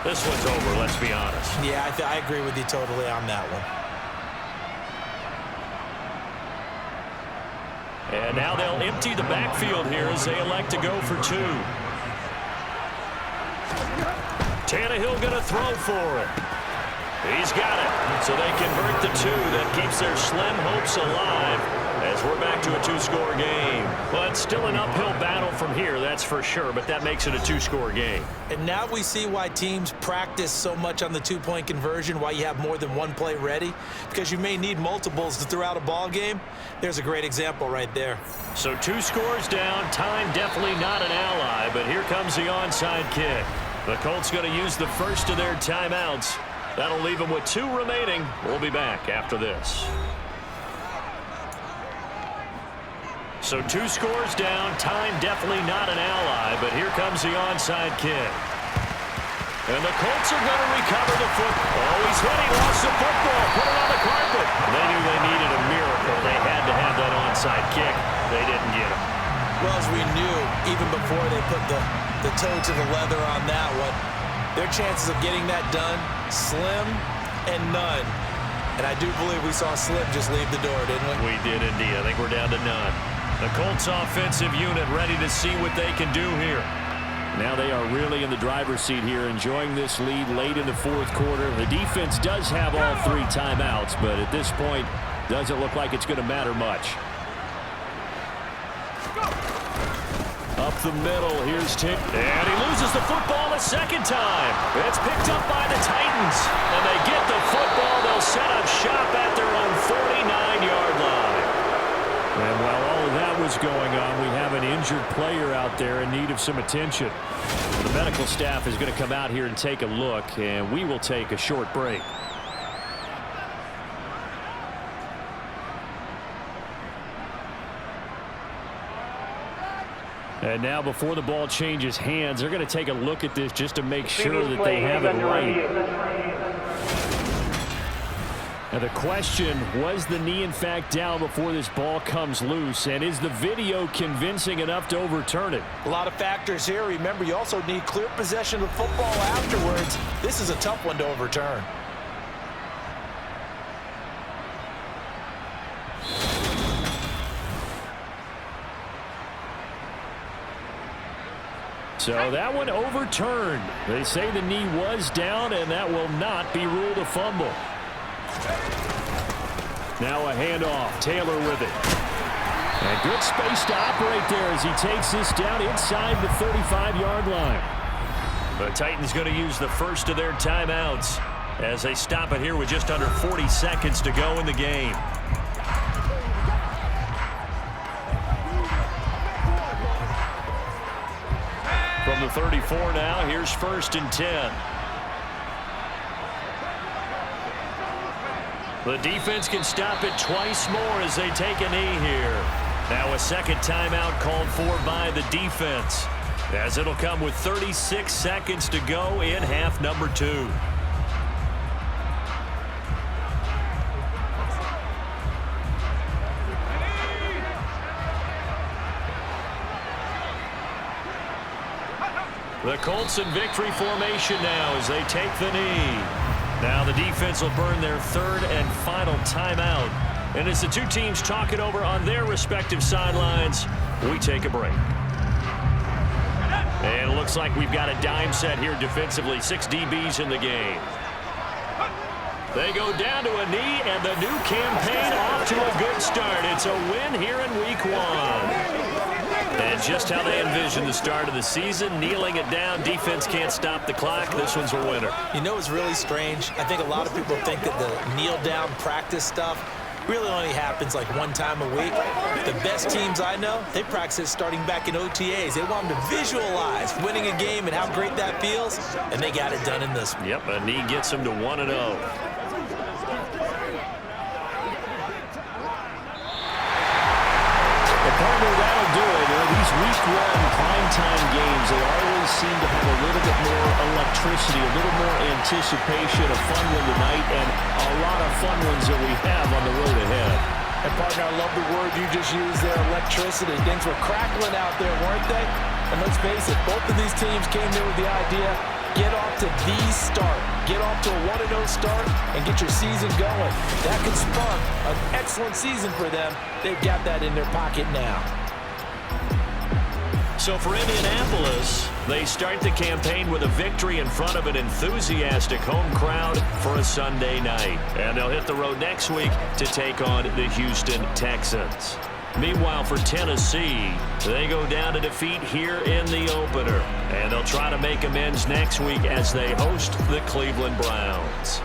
this one's over, let's be honest. Yeah, I agree with you totally on that one. And now they'll empty the backfield here as they elect to go for 2. Tannehill going to throw for it. He's got it. So they convert the 2. That keeps their slim hopes alive as we're back to a 2-score game. Well, it's still an uphill battle from here, that's for sure, but that makes it a 2-score game. And now we see why teams practice so much on the 2-point conversion, why you have more than one play ready, because you may need multiples to throw out a ball game. There's a great example right there. So 2 scores down, time definitely not an ally, but here comes the onside kick. The Colts going to use the first of their timeouts. That'll leave them with 2 remaining. We'll be back after this. So 2 scores down, time definitely not an ally, but here comes the onside kick. And the Colts are going to recover the football. Oh, he's hit. He lost the football. Put it on the carpet. They knew they needed a miracle. They had to have that onside kick. They didn't get it. Well, as we knew, even before they put the toe to the leather on that one, their chances of getting that done, slim and none. And I do believe we saw Slim just leave the door, didn't we? We did indeed. I think we're down to none. The Colts offensive unit ready to see what they can do here. Now they are really in the driver's seat here, enjoying this lead late in the fourth quarter. The defense does have all 3 timeouts, but at this point, doesn't look like it's going to matter much. Up the middle, here's Tim. And he loses the football a second time. It's picked up by the Titans. And they get the football. They'll set up shop at their own 49-yard line. And while all of that was going on, we have an injured player out there in need of some attention. The medical staff is going to come out here and take a look, and we will take a short break. And now before the ball changes hands, they're going to take a look at this just to make sure that they have it right. Now the question, was the knee in fact down before this ball comes loose? And is the video convincing enough to overturn it? A lot of factors here. Remember, you also need clear possession of the football afterwards. This is a tough one to overturn. So that one overturned. They say the knee was down, and that will not be ruled a fumble. Now a handoff. Taylor with it. And good space to operate there as he takes this down inside the 35-yard line. The Titans going to use the first of their timeouts as they stop it here with just under 40 seconds to go in the game. From the 34 now, here's 1st and 10. The defense can stop it twice more as they take a knee here. Now a second timeout called for by the defense, as it'll come with 36 seconds to go in half number 2. The Colts in victory formation now as they take the knee. Now the defense will burn their 3rd and final timeout. And as the two teams talk it over on their respective sidelines, we take a break. And it looks like we've got a dime set here defensively. 6 DBs in the game. They go down to a knee, and the new campaign off to a good start. It's a win here in week 1. And just how they envision the start of the season, kneeling it down. Defense can't stop the clock. This one's a winner. You know, it's really strange. I think a lot of people think that the kneel-down practice stuff really only happens like 1 time a week. The best teams I know, they practice it starting back in OTAs. They want them to visualize winning a game and how great that feels, and they got it done in this one. Yep, a knee gets them to 1-0. Partner, that'll do it. These week 1 primetime games, they always seem to have a little bit more electricity, a little more anticipation, a fun one tonight, and a lot of fun ones that we have on the road ahead. And partner, I love the word you just used there, electricity. Things were crackling out there, weren't they? And let's face it, both of these teams came in with the idea, get off to the start. Get off to a 1-0 start and get your season going. That could spark an excellent season for them. They've got that in their pocket now. So for Indianapolis, they start the campaign with a victory in front of an enthusiastic home crowd for a Sunday night. And they'll hit the road next week to take on the Houston Texans. Meanwhile, for Tennessee, they go down to defeat here in the opener. And they'll try to make amends next week as they host the Cleveland Browns.